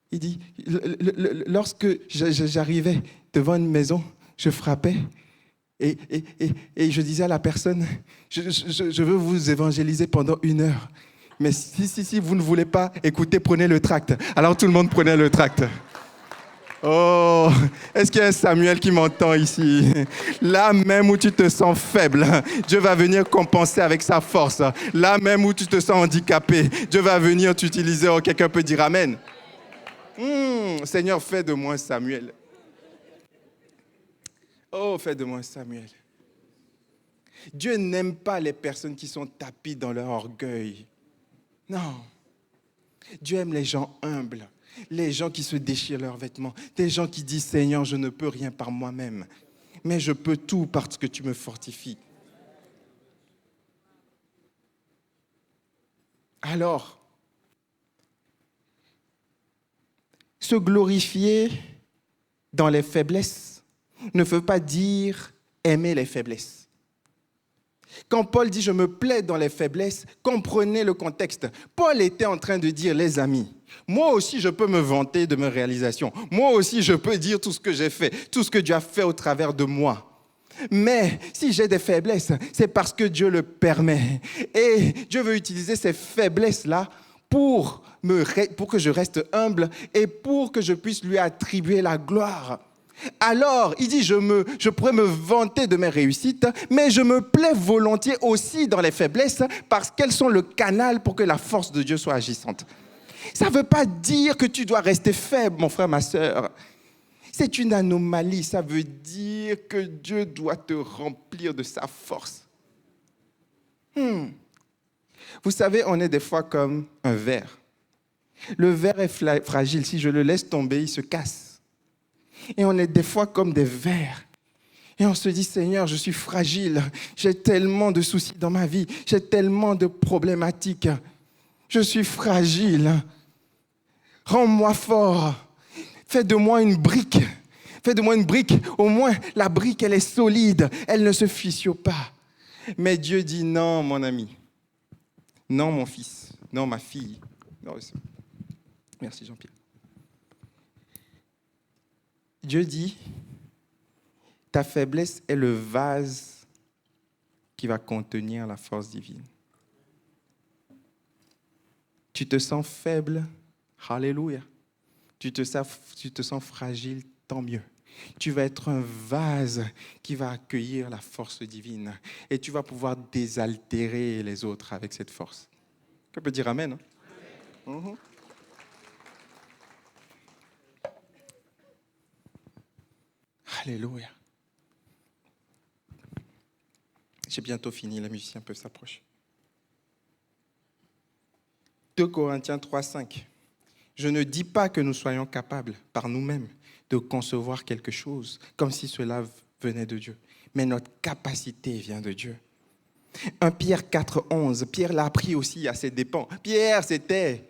Il dit, lorsque j'arrivais devant une maison, je frappais. Et je disais à la personne, je veux vous évangéliser pendant 1 heure. Mais si vous ne voulez pas écouter, prenez le tract. Alors tout le monde prenait le tract. Oh, est-ce qu'il y a un Samuel qui m'entend ici? Là même où tu te sens faible, Dieu va venir compenser avec sa force. Là même où tu te sens handicapé, Dieu va venir t'utiliser. Oh, quelqu'un peut dire Amen. Seigneur, fais de moi un Samuel. Oh, fais de moi un Samuel. Dieu n'aime pas les personnes qui sont tapies dans leur orgueil. Non. Dieu aime les gens humbles, les gens qui se déchirent leurs vêtements, des gens qui disent, Seigneur, je ne peux rien par moi-même, mais je peux tout parce que tu me fortifies. Alors, se glorifier dans les faiblesses, ne veut pas dire aimer les faiblesses. Quand Paul dit « je me plais dans les faiblesses », comprenez le contexte. Paul était en train de dire « les amis, moi aussi je peux me vanter de mes réalisations. Moi aussi je peux dire tout ce que j'ai fait, tout ce que Dieu a fait au travers de moi. Mais si j'ai des faiblesses, c'est parce que Dieu le permet. Et Dieu veut utiliser ces faiblesses-là pour que je reste humble et pour que je puisse lui attribuer la gloire. » Alors, il dit, je pourrais me vanter de mes réussites, mais je me plais volontiers aussi dans les faiblesses parce qu'elles sont le canal pour que la force de Dieu soit agissante. Ça ne veut pas dire que tu dois rester faible, mon frère, ma sœur. C'est une anomalie. Ça veut dire que Dieu doit te remplir de sa force. Vous savez, on est des fois comme un verre. Le verre est fragile. Si je le laisse tomber, il se casse. Et on est des fois comme des vers. Et on se dit, Seigneur, je suis fragile. J'ai tellement de soucis dans ma vie. J'ai tellement de problématiques. Je suis fragile. Rends-moi fort. Fais de moi une brique. Fais de moi une brique. Au moins, la brique, elle est solide. Elle ne se fissure pas. Mais Dieu dit, non, mon ami. Non, mon fils. Non, ma fille. Non, merci, Jean-Pierre. Dieu dit, ta faiblesse est le vase qui va contenir la force divine. Tu te sens faible, alléluia. Tu te sens fragile, tant mieux. Tu vas être un vase qui va accueillir la force divine et tu vas pouvoir désaltérer les autres avec cette force. On peut dire amen, hein? Alléluia. J'ai bientôt fini, les musiciens peuvent s'approcher. 2 Corinthiens 3:5. Je ne dis pas que nous soyons capables, par nous-mêmes, de concevoir quelque chose, comme si cela venait de Dieu. Mais notre capacité vient de Dieu. 1 Pierre 4:11. Pierre l'a appris aussi à ses dépens. Pierre, c'était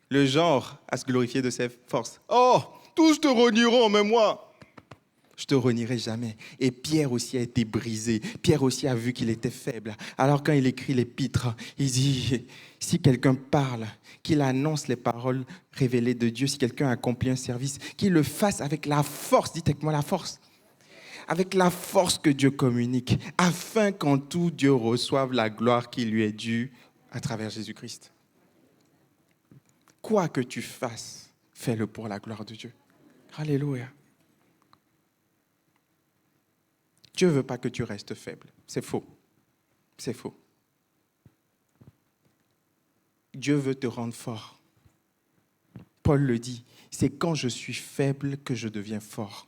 le genre à se glorifier de ses forces. Oh, tous te renieront, mais moi, je te renierai jamais. Et Pierre aussi a été brisé. Pierre aussi a vu qu'il était faible. Alors quand il écrit l'épître, il dit, si quelqu'un parle, qu'il annonce les paroles révélées de Dieu, si quelqu'un accomplit un service, qu'il le fasse avec la force, dites avec moi la force, avec la force que Dieu communique, afin qu'en tout Dieu reçoive la gloire qui lui est due à travers Jésus-Christ. Quoi que tu fasses, fais-le pour la gloire de Dieu. Alléluia. Dieu ne veut pas que tu restes faible. C'est faux. C'est faux. Dieu veut te rendre fort. Paul le dit, c'est quand je suis faible que je deviens fort.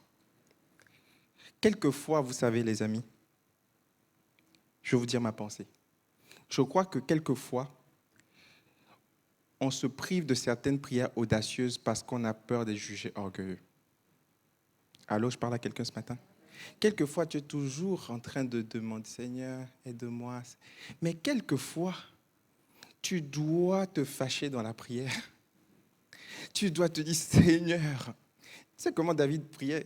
Quelquefois, vous savez les amis, je vais vous dire ma pensée. Je crois que quelquefois, on se prive de certaines prières audacieuses parce qu'on a peur d'être jugé orgueilleux. Allô, je parle à quelqu'un ce matin? Quelquefois, tu es toujours en train de demander, Seigneur, aide-moi. Mais quelquefois, tu dois te fâcher dans la prière. Tu dois te dire, Seigneur, tu sais comment David priait?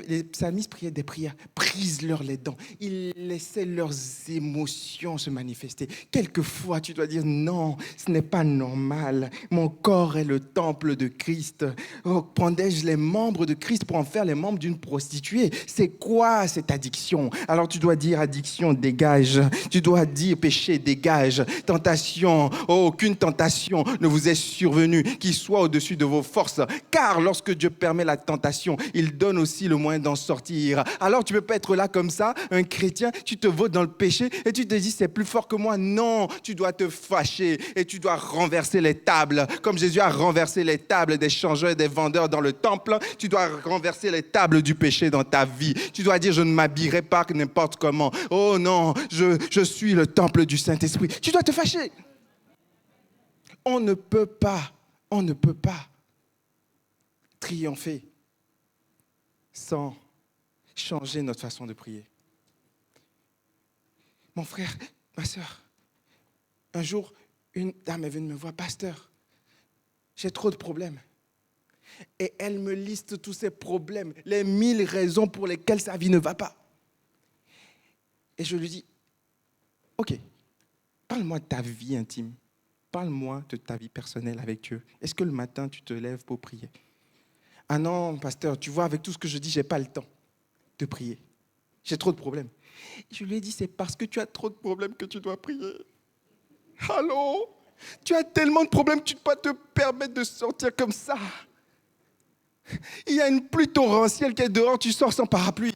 Les psalmistes priaient des prières, brise-leur les dents. Ils laissaient leurs émotions se manifester. Quelquefois, tu dois dire, non, ce n'est pas normal. Mon corps est le temple de Christ. Oh, prendrais-je les membres de Christ pour en faire les membres d'une prostituée? C'est quoi cette addiction? Alors tu dois dire, addiction, dégage. Tu dois dire, péché, dégage. Tentation, oh, aucune tentation ne vous est survenue qui soit au-dessus de vos forces. Car lorsque Dieu permet la tentation, il donne aussi le moyen d'en sortir. Alors tu ne peux pas être là comme ça, un chrétien, tu te votes dans le péché et tu te dis c'est plus fort que moi. Non, tu dois te fâcher et tu dois renverser les tables. Comme Jésus a renversé les tables des changeurs et des vendeurs dans le temple, tu dois renverser les tables du péché dans ta vie. Tu dois dire je ne m'habillerai pas n'importe comment. Oh non, je suis le temple du Saint-Esprit. Tu dois te fâcher. On ne peut pas triompher sans changer notre façon de prier. Mon frère, ma soeur, un jour, une dame est venue me voir, pasteur, j'ai trop de problèmes. Et elle me liste tous ses problèmes, les 1000 raisons pour lesquelles sa vie ne va pas. Et je lui dis, ok, parle-moi de ta vie intime. Parle-moi de ta vie personnelle avec Dieu. Est-ce que le matin, tu te lèves pour prier? Ah non, pasteur, tu vois, avec tout ce que je dis, je n'ai pas le temps de prier. J'ai trop de problèmes. Je lui ai dit, c'est parce que tu as trop de problèmes que tu dois prier. Allô? Tu as tellement de problèmes que tu ne peux pas te permettre de sortir comme ça. Il y a une pluie torrentielle qui est dehors, tu sors sans parapluie.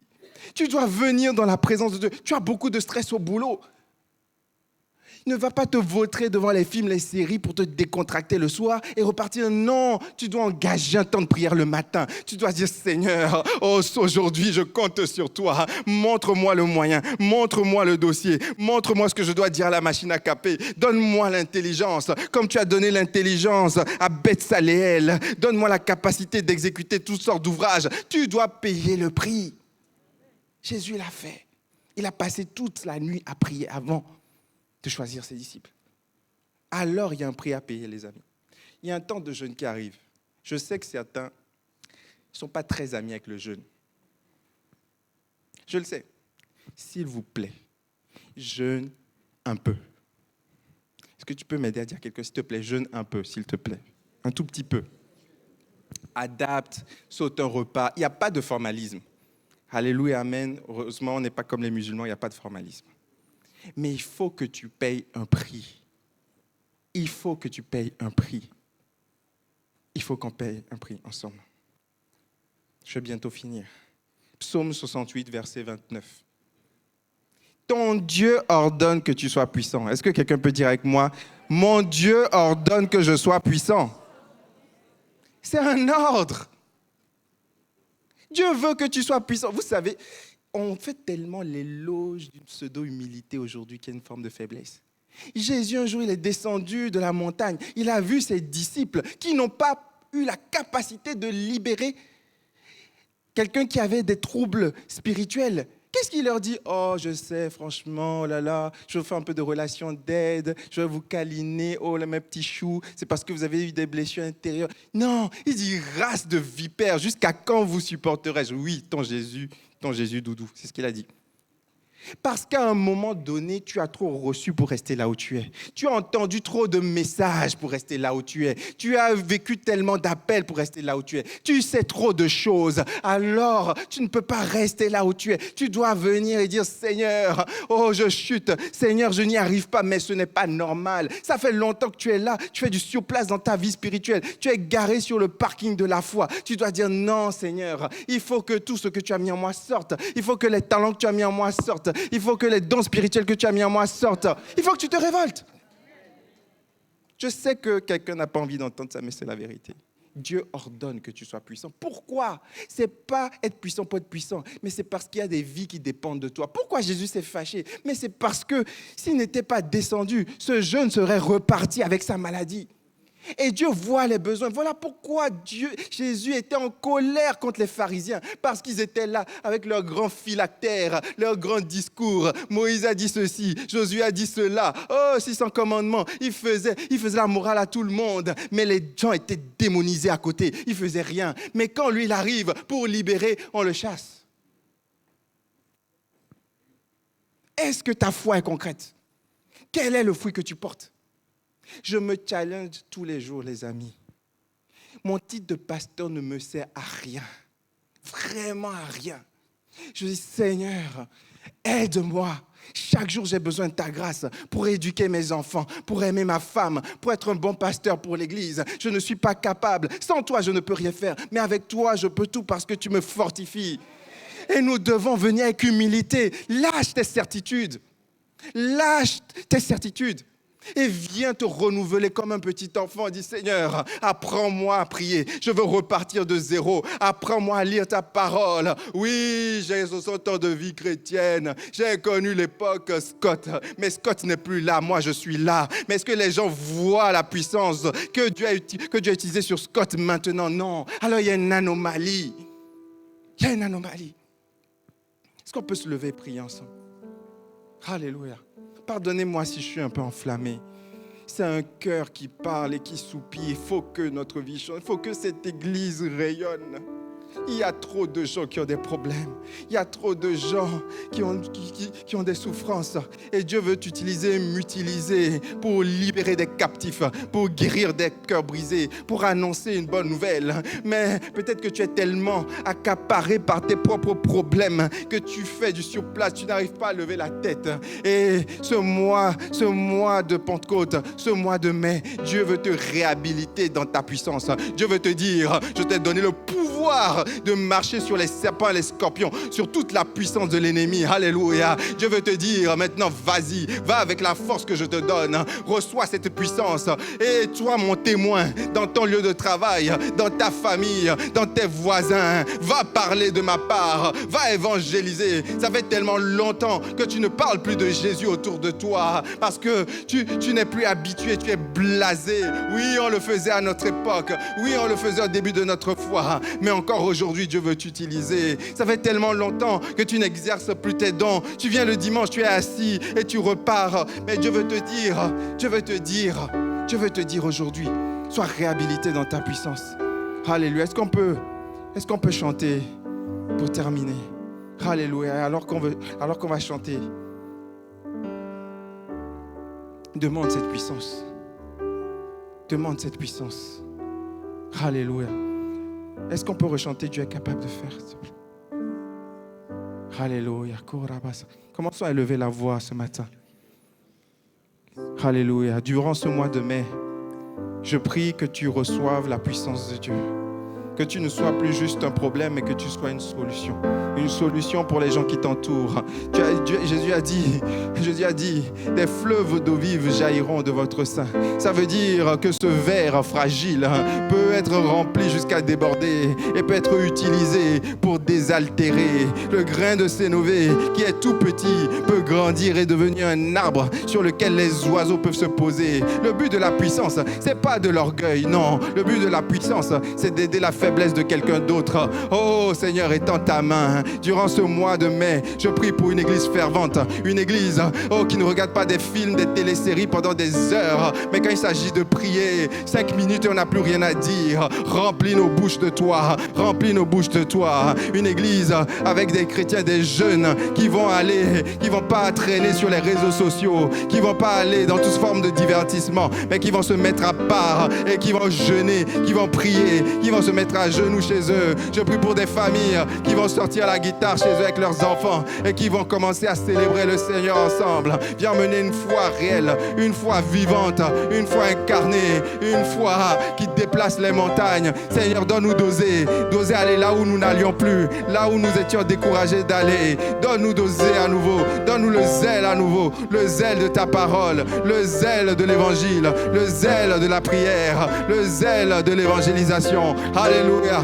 Tu dois venir dans la présence de Dieu. Tu as beaucoup de stress au boulot. Ne va pas te vautrer devant les films, les séries pour te décontracter le soir et repartir. Non, tu dois engager un temps de prière le matin. Tu dois dire, Seigneur, aujourd'hui je compte sur toi. Montre-moi le moyen, montre-moi le dossier, montre-moi ce que je dois dire à la machine à caper. Donne-moi l'intelligence, comme tu as donné l'intelligence à Betsaléel. Donne-moi la capacité d'exécuter toutes sortes d'ouvrages. Tu dois payer le prix. Jésus l'a fait. Il a passé toute la nuit à prier avant de choisir ses disciples. Alors, il y a un prix à payer, les amis. Il y a un temps de jeûne qui arrive. Je sais que certains ne sont pas très amis avec le jeûne. Je le sais. S'il vous plaît, jeûne un peu. Est-ce que tu peux m'aider à dire quelque chose? S'il te plaît, jeûne un peu, s'il te plaît. Un tout petit peu. Adapte, saute un repas. Il n'y a pas de formalisme. Alléluia, amen. Heureusement, on n'est pas comme les musulmans, il n'y a pas de formalisme. Mais il faut que tu payes un prix. Il faut que tu payes un prix. Il faut qu'on paye un prix ensemble. Je vais bientôt finir. Psaume 68, verset 29. Ton Dieu ordonne que tu sois puissant. Est-ce que quelqu'un peut dire avec moi, mon Dieu ordonne que je sois puissant? C'est un ordre. Dieu veut que tu sois puissant. Vous savez, on fait tellement l'éloge d'une pseudo-humilité aujourd'hui qu'il y a une forme de faiblesse. Jésus, un jour, il est descendu de la montagne. Il a vu ses disciples qui n'ont pas eu la capacité de libérer quelqu'un qui avait des troubles spirituels. Qu'est-ce qu'il leur dit? Oh, je sais, franchement, oh là là, je vous fais un peu de relation d'aide, je vais vous câliner, oh là, mes petits choux, c'est parce que vous avez eu des blessures intérieures. Non, il dit, race de vipères, jusqu'à quand vous supporterai-je? Oui, ton Jésus doudou, c'est ce qu'il a dit. Parce qu'à un moment donné, tu as trop reçu pour rester là où tu es. Tu as entendu trop de messages pour rester là où tu es. Tu as vécu tellement d'appels pour rester là où tu es. Tu sais trop de choses. Alors, tu ne peux pas rester là où tu es. Tu dois venir et dire, Seigneur, oh, je chute. Seigneur, je n'y arrive pas, mais ce n'est pas normal. Ça fait longtemps que tu es là. Tu fais du surplace dans ta vie spirituelle. Tu es garé sur le parking de la foi. Tu dois dire, non, Seigneur, il faut que tout ce que tu as mis en moi sorte. Il faut que les talents que tu as mis en moi sortent. Il faut que les dons spirituels que tu as mis en moi sortent. Il faut que tu te révoltes. Je sais que quelqu'un n'a pas envie d'entendre ça, mais c'est la vérité. Dieu ordonne que tu sois puissant. Pourquoi? Ce n'est pas être puissant pour être puissant, mais c'est parce qu'il y a des vies qui dépendent de toi. Pourquoi Jésus s'est fâché? Mais c'est parce que s'il n'était pas descendu, ce jeune serait reparti avec sa maladie. Et Dieu voit les besoins. Voilà pourquoi Jésus était en colère contre les pharisiens. Parce qu'ils étaient là avec leurs grands phylactères, leurs grands discours. Moïse a dit ceci, Josué a dit cela. Oh, 600 commandements. Il faisait la morale à tout le monde. Mais les gens étaient démonisés à côté. Ils ne faisaient rien. Mais quand lui, il arrive pour libérer, on le chasse. Est-ce que ta foi est concrète? Quel est le fruit que tu portes? Je me challenge tous les jours, les amis. Mon titre de pasteur ne me sert à rien. Vraiment à rien. Je dis, Seigneur, aide-moi. Chaque jour, j'ai besoin de ta grâce pour éduquer mes enfants, pour aimer ma femme, pour être un bon pasteur pour l'Église. Je ne suis pas capable. Sans toi, je ne peux rien faire. Mais avec toi, je peux tout parce que tu me fortifies. Et nous devons venir avec humilité. Lâche tes certitudes. Lâche tes certitudes. Et viens te renouveler comme un petit enfant. Dis, Seigneur, apprends-moi à prier. Je veux repartir de zéro. Apprends-moi à lire ta parole. Oui, j'ai 60 ans de vie chrétienne. J'ai connu l'époque Scott. Mais Scott n'est plus là. Moi, je suis là. Mais est-ce que les gens voient la puissance que Dieu a utilisée sur Scott maintenant? Non. Alors, il y a une anomalie. Il y a une anomalie. Est-ce qu'on peut se lever et prier ensemble? Alléluia. Pardonnez-moi si je suis un peu enflammé. C'est un cœur qui parle et qui soupire. Il faut que notre vie change. Il faut que cette église rayonne. Il y a trop de gens qui ont des problèmes. Il y a trop de gens qui ont des souffrances. Et Dieu veut t'utiliser, m'utiliser pour libérer des captifs, pour guérir des cœurs brisés, pour annoncer une bonne nouvelle. Mais peut-être que tu es tellement accaparé par tes propres problèmes que tu fais du surplace, tu n'arrives pas à lever la tête. Et ce mois de Pentecôte, ce mois de mai, Dieu veut te réhabiliter dans ta puissance. Dieu veut te dire, je t'ai donné le pouvoir de marcher sur les serpents et les scorpions, sur toute la puissance de l'ennemi. Alléluia. Dieu veut te dire maintenant, vas-y, va avec la force que je te donne. Reçois cette puissance. Et toi, mon témoin, dans ton lieu de travail, dans ta famille, dans tes voisins, va parler de ma part, va évangéliser. Ça fait tellement longtemps que tu ne parles plus de Jésus autour de toi parce que tu n'es plus habitué, tu es blasé. Oui, on le faisait à notre époque. Oui, on le faisait au début de notre foi. Mais encore aujourd'hui, Dieu veut t'utiliser. Ça fait tellement longtemps que tu n'exerces plus tes dons. Tu viens le dimanche, tu es assis et tu repars. Mais Dieu veut te dire aujourd'hui, sois réhabilité dans ta puissance. Alléluia. Est-ce qu'on peut chanter pour terminer? Alléluia. Alors qu'on va chanter, demande cette puissance. Demande cette puissance. Alléluia. Est-ce qu'on peut rechanter Dieu est capable de faire, s'il te plaît? Alléluia. Commençons à élever la voix ce matin. Alléluia. Durant ce mois de mai, je prie que tu reçoives la puissance de Dieu. Que tu ne sois plus juste un problème, mais que tu sois une solution. Une solution pour les gens qui t'entourent. Jésus a dit, des fleuves d'eau vive jailliront de votre sein. Ça veut dire que ce verre fragile peut être rempli jusqu'à déborder et peut être utilisé pour désaltérer. Le grain de sénévé qui est tout petit peut grandir et devenir un arbre sur lequel les oiseaux peuvent se poser. Le but de la puissance, c'est pas de l'orgueil, non. Le but de la puissance, c'est d'aider la faiblesse de quelqu'un d'autre. Oh Seigneur, étends ta main. Durant ce mois de mai, je prie pour une église fervente, une église qui ne regarde pas des films, des téléséries pendant des heures, mais quand il s'agit de prier, 5 minutes et on n'a plus rien à dire. Remplis nos bouches de toi, remplis nos bouches de toi. Une église avec des chrétiens, des jeunes qui vont pas traîner sur les réseaux sociaux, qui vont pas aller dans toute forme de divertissement, mais qui vont se mettre à part et qui vont jeûner, qui vont prier, qui vont se mettre à genoux chez eux. Je prie pour des familles qui vont sortir la guitare chez eux avec leurs enfants et qui vont commencer à célébrer le Seigneur ensemble. Viens mener une foi réelle, une foi vivante, une foi incarnée, une foi qui déplace les montagnes. Seigneur, donne-nous d'oser aller là où nous n'allions plus, là où nous étions découragés d'aller. Donne-nous d'oser à nouveau, donne-nous le zèle à nouveau, le zèle de ta parole, le zèle de l'évangile, le zèle de la prière, le zèle de l'évangélisation. Alléluia.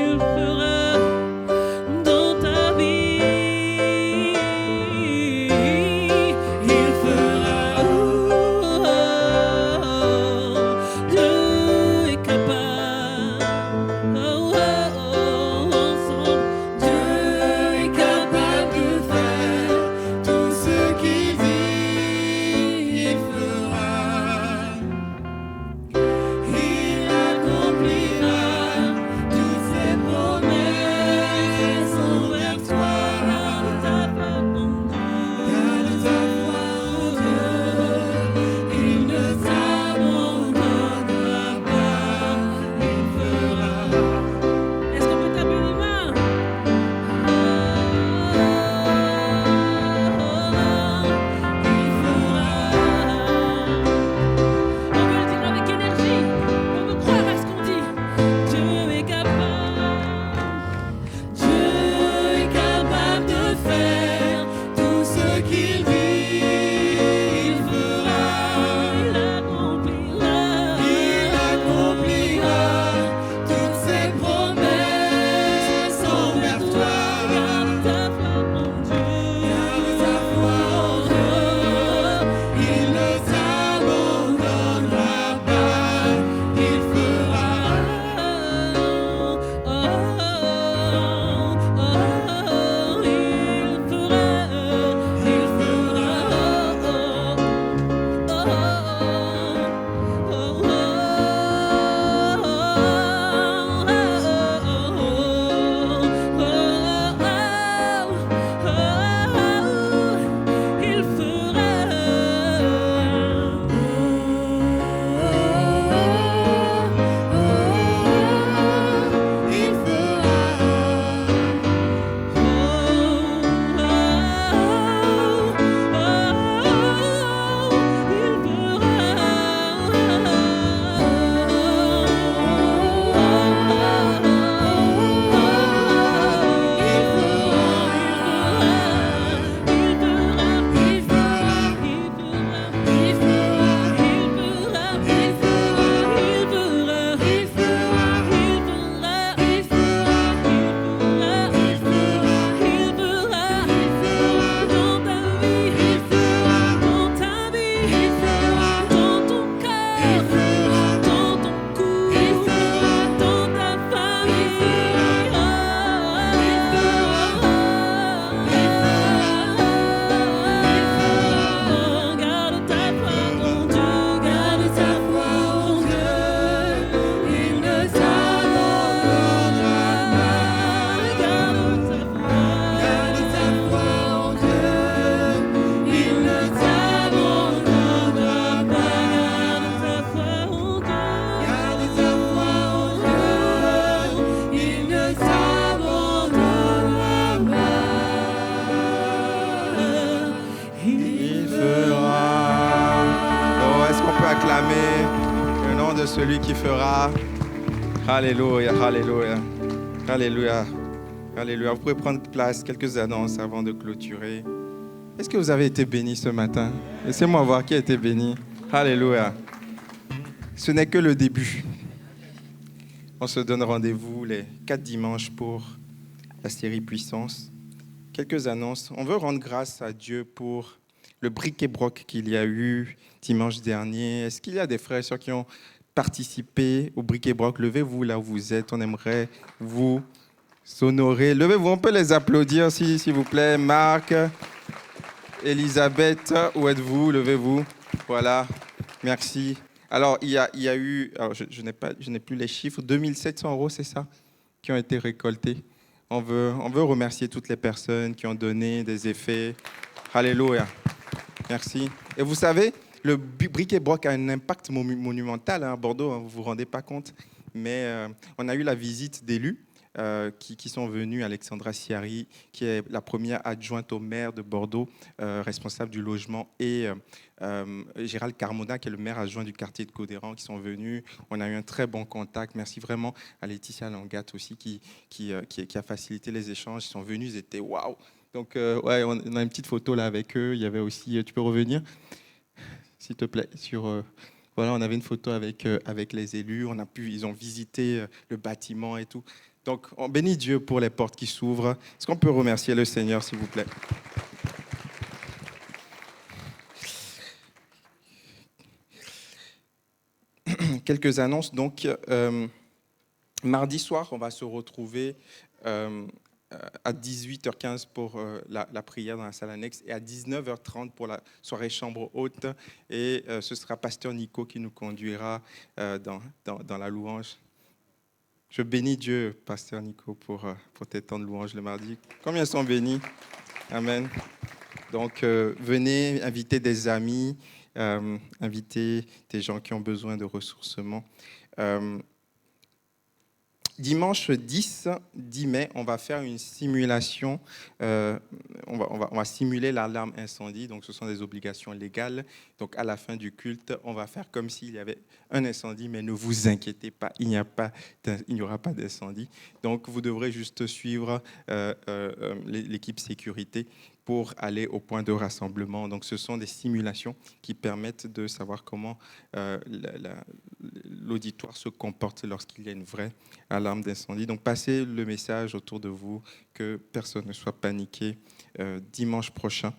Il fera celui qui fera. Alléluia, alléluia, alléluia, alléluia. Vous pouvez prendre place, quelques annonces avant de clôturer. Est-ce que vous avez été bénis ce matin? Laissez-moi voir qui a été béni. Alléluia. Ce n'est que le début. On se donne rendez-vous les 4 dimanches pour la série Puissance. Quelques annonces. On veut rendre grâce à Dieu pour le bric-et-broc qu'il y a eu dimanche dernier. Est-ce qu'il y a des frères et sœurs qui ont participé au bric-et-broc? Levez-vous là où vous êtes. On aimerait vous honorer. Levez-vous, on peut les applaudir s'il vous plaît. Marc, Elisabeth, où êtes-vous? Levez-vous. Voilà, merci. Alors, il y a eu, alors je n'ai plus les chiffres, 2700 €, c'est ça, qui ont été récoltés. On veut remercier toutes les personnes qui ont donné des effets. Alléluia. Merci. Et vous savez, le bric-et-broc a un impact monumental à Bordeaux, hein, vous ne vous rendez pas compte. Mais on a eu la visite d'élus qui sont venus. Alexandra Siari, qui est la première adjointe au maire de Bordeaux, responsable du logement, et Gérald Carmona, qui est le maire adjoint du quartier de Codéran, qui sont venus. On a eu un très bon contact. Merci vraiment à Laetitia Langat aussi, qui a facilité les échanges. Ils sont venus, ils étaient waouh. Donc, ouais, on a une petite photo là avec eux. Il y avait aussi, tu peux revenir, s'il te plaît, sur... Voilà, on avait une photo avec les élus. Ils ont visité le bâtiment et tout. Donc, on bénit Dieu pour les portes qui s'ouvrent. Est-ce qu'on peut remercier le Seigneur, s'il vous plaît? Quelques annonces. Donc, mardi soir, on va se retrouver à 18h15 pour la prière dans la salle annexe et à 19h30 pour la soirée chambre haute. Et ce sera Pasteur Nico qui nous conduira dans la louange. Je bénis Dieu, Pasteur Nico, pour tes temps de louange le mardi. Combien sont bénis? Amen. Donc, venez inviter des amis, inviter des gens qui ont besoin de ressourcement. Dimanche 10 mai, on va faire une simulation. On va simuler l'alarme incendie. Donc, ce sont des obligations légales. Donc, à la fin du culte, on va faire comme s'il y avait un incendie, mais ne vous inquiétez pas, il n'y aura pas d'incendie. Donc, vous devrez juste suivre l'équipe sécurité pour aller au point de rassemblement. Donc, ce sont des simulations qui permettent de savoir comment l'auditoire se comporte lorsqu'il y a une vraie alarme d'incendie. Donc, passez le message autour de vous, que personne ne soit paniqué dimanche prochain.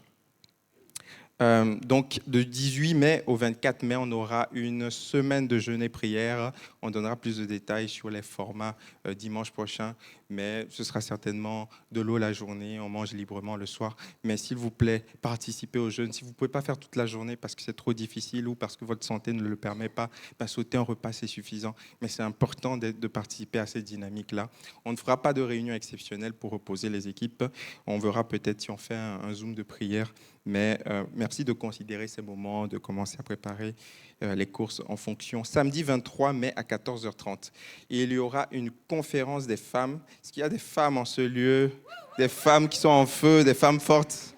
Donc, de 18 mai au 24 mai, on aura une semaine de jeûne et prière. On donnera plus de détails sur les formats dimanche prochain, mais ce sera certainement de l'eau la journée. On mange librement le soir. Mais s'il vous plaît, participez au jeûne. Si vous ne pouvez pas faire toute la journée parce que c'est trop difficile ou parce que votre santé ne le permet pas, sauter un repas, c'est suffisant. Mais c'est important de participer à cette dynamique-là. On ne fera pas de réunion exceptionnelle pour reposer les équipes. On verra peut-être si on fait un Zoom de prière. Mais merci de considérer ces moments, de commencer à préparer les courses en fonction. Samedi 23 mai à 14h30, il y aura une conférence des femmes. Est-ce qu'il y a des femmes en ce lieu? Des femmes qui sont en feu, des femmes fortes?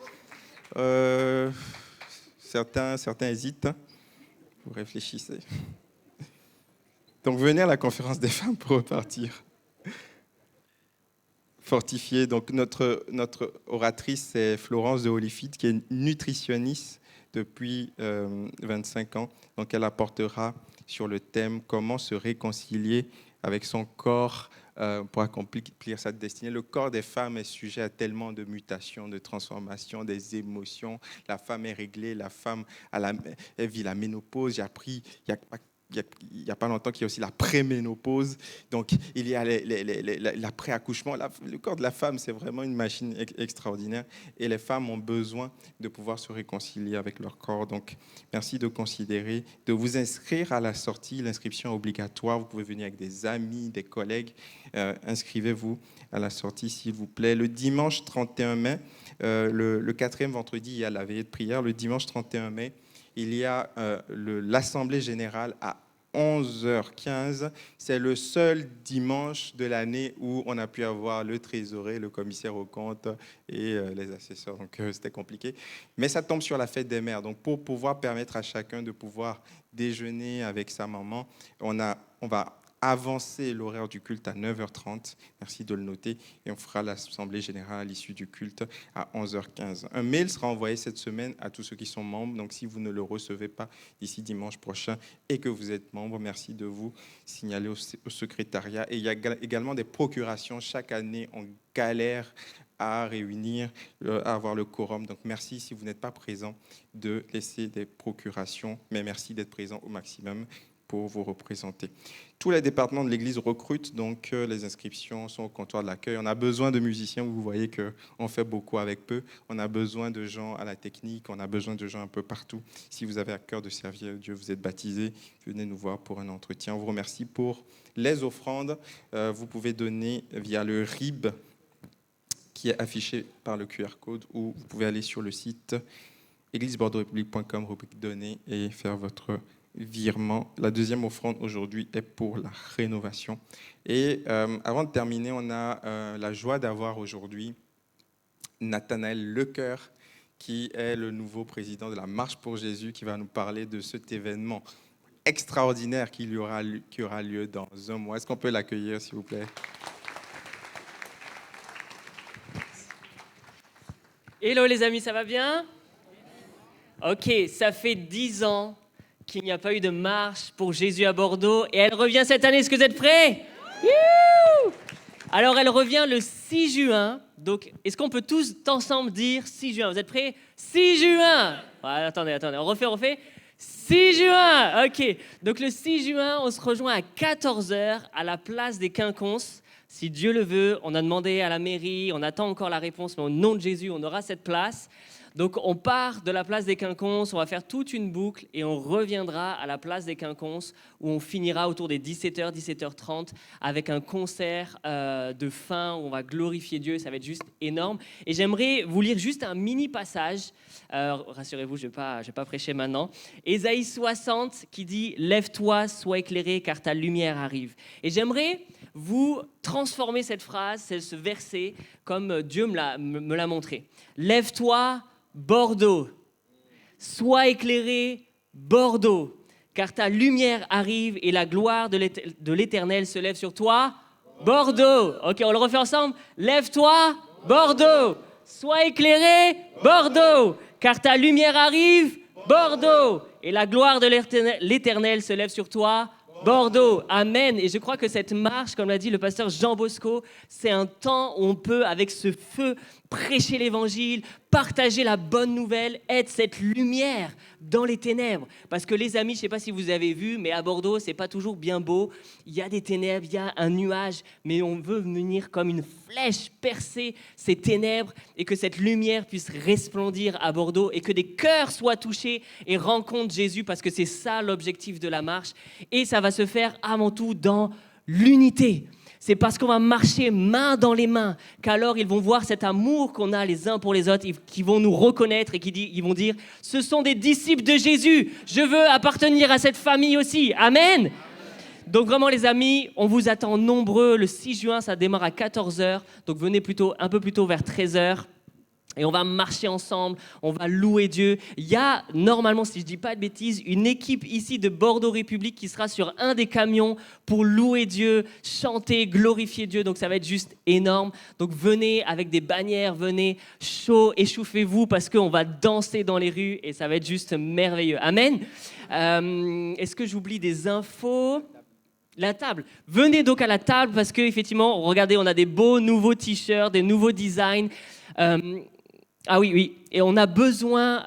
Certains hésitent. Vous réfléchissez. Donc venez à la conférence des femmes pour repartir. Fortifié. Donc notre oratrice, c'est Florence de Holyfield, qui est nutritionniste depuis 25 ans. Donc elle apportera sur le thème « Comment se réconcilier avec son corps pour accomplir sa destinée ». Le corps des femmes est sujet à tellement de mutations, de transformations, des émotions. La femme est réglée, la femme elle vit la ménopause. J'ai appris il n'y a pas longtemps qu'il y a aussi la préménopause. Donc, il y a l'après-accouchement. Le corps de la femme, c'est vraiment une machine extraordinaire. Et les femmes ont besoin de pouvoir se réconcilier avec leur corps. Donc, merci de considérer, de vous inscrire à la sortie. L'inscription est obligatoire. Vous pouvez venir avec des amis, des collègues. Inscrivez-vous à la sortie, s'il vous plaît. Le dimanche 31 mai, le 4e vendredi, il y a la veillée de prière. Le dimanche 31 mai, il y a l'Assemblée générale à 11h15. C'est le seul dimanche de l'année où on a pu avoir le trésorier, le commissaire aux comptes et les assesseurs. Donc, c'était compliqué. Mais ça tombe sur la fête des mères. Donc, pour pouvoir permettre à chacun de pouvoir déjeuner avec sa maman, on va avancer l'horaire du culte à 9h30. Merci de le noter. Et on fera l'assemblée générale à l'issue du culte à 11h15. Un mail sera envoyé cette semaine à tous ceux qui sont membres. Donc, si vous ne le recevez pas d'ici dimanche prochain et que vous êtes membre, merci de vous signaler au secrétariat. Et il y a également des procurations. Chaque année, on galère à réunir, à avoir le quorum. Donc, merci si vous n'êtes pas présent de laisser des procurations. Mais merci d'être présent au maximum pour vous représenter. Tous les départements de l'Église recrutent, donc les inscriptions sont au comptoir de l'accueil. On a besoin de musiciens, vous voyez qu'on fait beaucoup avec peu. On a besoin de gens à la technique, on a besoin de gens un peu partout. Si vous avez à cœur de servir Dieu, vous êtes baptisé, venez nous voir pour un entretien. On vous remercie pour les offrandes. Vous pouvez donner via le RIB qui est affiché par le QR code, ou vous pouvez aller sur le site églisebordeauxrepublique.com, rubrique donner, et faire votre virement. La deuxième offrande aujourd'hui est pour la rénovation. Et avant de terminer, on a la joie d'avoir aujourd'hui Nathanaël Lecoeur, qui est le nouveau président de la Marche pour Jésus, qui va nous parler de cet événement extraordinaire qui aura lieu dans un mois. Est-ce qu'on peut l'accueillir, s'il vous plaît? Hello les amis, ça va bien? Ok, ça fait 10 ans qu'il n'y a pas eu de marche pour Jésus à Bordeaux et elle revient cette année. Est-ce que vous êtes prêts? Alors elle revient le 6 juin. Donc est-ce qu'on peut tous ensemble dire 6 juin? Vous êtes prêts? 6 juin. Ouais, attendez, on refait. 6 juin. Ok, donc le 6 juin, on se rejoint à 14h à la place des Quinconces. Si Dieu le veut, on a demandé à la mairie, on attend encore la réponse, mais au nom de Jésus, on aura cette place. Donc on part de la place des Quinconces, on va faire toute une boucle et on reviendra à la place des Quinconces où on finira autour des 17h, 17h30 avec un concert de fin où on va glorifier Dieu. Ça va être juste énorme. Et j'aimerais vous lire juste un mini passage. Rassurez-vous, je vais pas prêcher maintenant. Ésaïe 60 qui dit « Lève-toi, sois éclairé car ta lumière arrive ». Et j'aimerais vous transformer cette phrase, ce verset, comme Dieu me l'a montré. Lève-toi, Bordeaux. Sois éclairé, Bordeaux, car ta lumière arrive et la gloire de l'Éternel se lève sur toi, Bordeaux. Ok, on le refait ensemble. Lève-toi, Bordeaux. Sois éclairé, Bordeaux, car ta lumière arrive, Bordeaux, et la gloire de l'Éternel se lève sur toi, Bordeaux. Amen. Et je crois que cette marche, comme l'a dit le pasteur Jean Bosco, c'est un temps où on peut, avec ce feu, prêcher l'évangile, partager la bonne nouvelle, être cette lumière dans les ténèbres. Parce que les amis, je ne sais pas si vous avez vu, mais à Bordeaux, ce n'est pas toujours bien beau. Il y a des ténèbres, il y a un nuage, mais on veut venir comme une flèche percer ces ténèbres et que cette lumière puisse resplendir à Bordeaux et que des cœurs soient touchés et rencontrent Jésus, parce que c'est ça l'objectif de la marche. Et ça va se faire avant tout dans l'unité. C'est parce qu'on va marcher main dans les mains qu'alors ils vont voir cet amour qu'on a les uns pour les autres, qui vont nous reconnaître et ils vont dire « Ce sont des disciples de Jésus, je veux appartenir à cette famille aussi. » Amen. Donc vraiment les amis, on vous attend nombreux. Le 6 juin, ça démarre à 14h. Donc venez un peu plus tôt vers 13h. Et on va marcher ensemble, on va louer Dieu. Il y a normalement, si je ne dis pas de bêtises, une équipe ici de Bordeaux République qui sera sur un des camions pour louer Dieu, chanter, glorifier Dieu. Donc ça va être juste énorme. Donc venez avec des bannières, venez chaud, échauffez-vous parce qu'on va danser dans les rues et ça va être juste merveilleux. Amen. Est-ce que j'oublie des infos ? La table. Venez donc à la table parce qu'effectivement, regardez, on a des beaux nouveaux t-shirts, des nouveaux designs. Ah oui. Et on a besoin,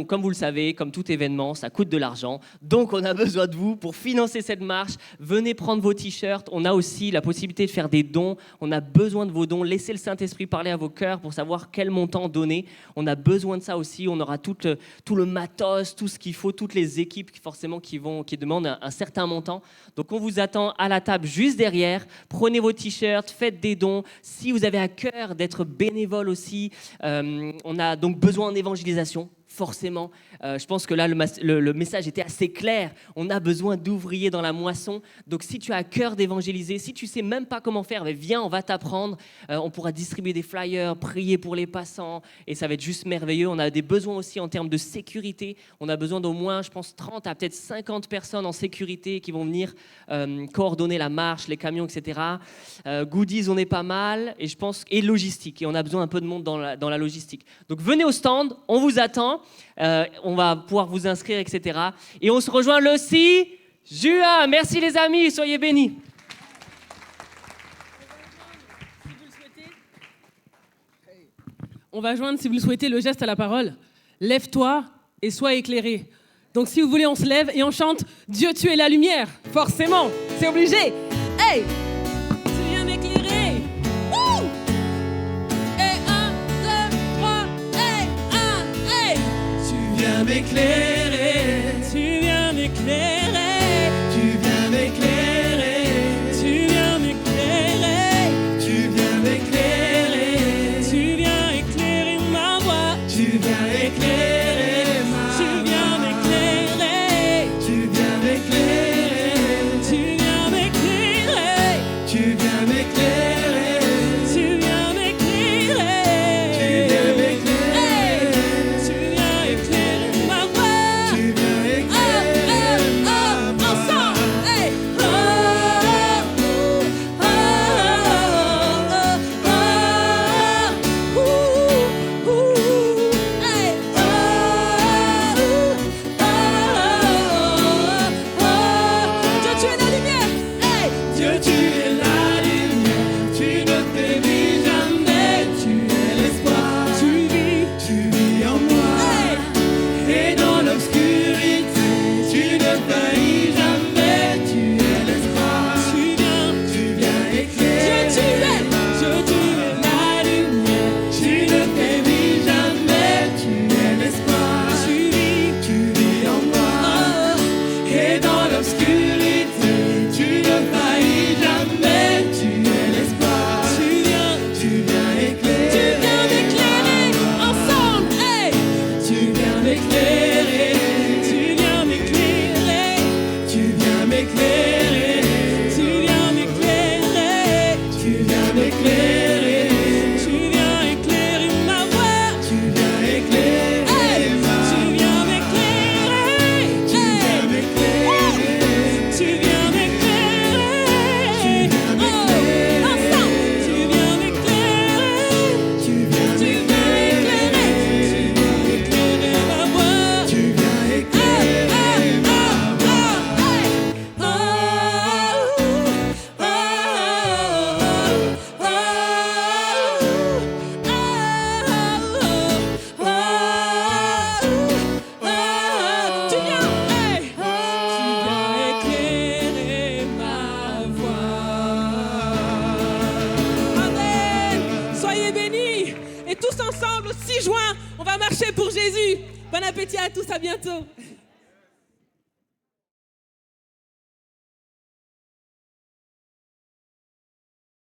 comme vous le savez, comme tout événement, ça coûte de l'argent. Donc, on a besoin de vous pour financer cette marche. Venez prendre vos t-shirts. On a aussi la possibilité de faire des dons. On a besoin de vos dons. Laissez le Saint-Esprit parler à vos cœurs pour savoir quel montant donner. On a besoin de ça aussi. On aura tout le matos, tout ce qu'il faut, toutes les équipes forcément qui demandent un certain montant. Donc, on vous attend à la table juste derrière. Prenez vos t-shirts, faites des dons. Si vous avez à cœur d'être bénévole aussi, on a donc besoin d'évangélisation. forcément. Je pense que là, le message était assez clair. On a besoin d'ouvriers dans la moisson. Donc, si tu as à cœur d'évangéliser, si tu ne sais même pas comment faire, viens, on va t'apprendre. On pourra distribuer des flyers, prier pour les passants. Et ça va être juste merveilleux. On a des besoins aussi en termes de sécurité. On a besoin d'au moins, je pense, 30 à peut-être 50 personnes en sécurité qui vont venir coordonner la marche, les camions, etc. Goodies, on est pas mal. Et je pense, et logistique. Et on a besoin un peu de monde dans la logistique. Donc, venez au stand. On vous attend. On va pouvoir vous inscrire, etc. Et on se rejoint le 6 juin. Merci les amis, soyez bénis. On va joindre, si vous le souhaitez, le geste à la parole. Lève-toi et sois éclairé. Donc si vous voulez, on se lève et on chante « Dieu, tu es la lumière ». Forcément, c'est obligé. Hey, tu viens m'éclairer. Wouh. Et 1, 2, 3, hey, 1, hey. Tu viens m'éclairer, Tu viens m'éclairer. tu viens m'éclairer, Tu viens m'éclairer. tu viens m'éclairer, Tu viens éclairer ma voix. tu viens éclairer ma Tu viens m'éclairer. tu viens m'éclairer, Tu viens m'éclairer. tu viens m'éclairer, Tu viens m'éclairer. tu viens m'éclairer, Tu viens éclairer ma voix. tu viens éclairer ma voix. Ensemble. Hey. Oh, oh, oh, oh, oh, hey. Dieu, tu es la lumière. Hey. Dieu, tu es la lumière, tu ne péris jamais, tu es l'espoir, tu vis en moi, et dans l'obscurité, tu ne faillis jamais, tu es l'espoir, tu viens éclairer. Dieu, tu es la lumière, tu ne péris jamais, tu es l'espoir, tu vis en moi, et dans l'obscurité, tu ne faillis jamais, tu es l'espoir, tu viens éclairer. Tu viens m'éclairer. Ensemble. Hey. Tu viens m'éclairer, Tu viens m'éclairer. tu viens m'éclairer, Tu viens m'éclairer. tu viens m'éclairer, Tu viens éclairer ma voix. tu viens éclairer Hey. ma Tu viens m'éclairer. tu viens m'éclairer, Tu viens m'éclairer. Oh, ensemble. Tu viens m'éclairer. tu viens Tu viens éclairer. Tu viens éclairer ma voix. tu viens éclairer ma Tu viens éclairer ma voix. Amen. Soyez bénis. Et tous ensemble, le 6 juin, on va marcher pour Jésus. Bon appétit à tous, à bientôt.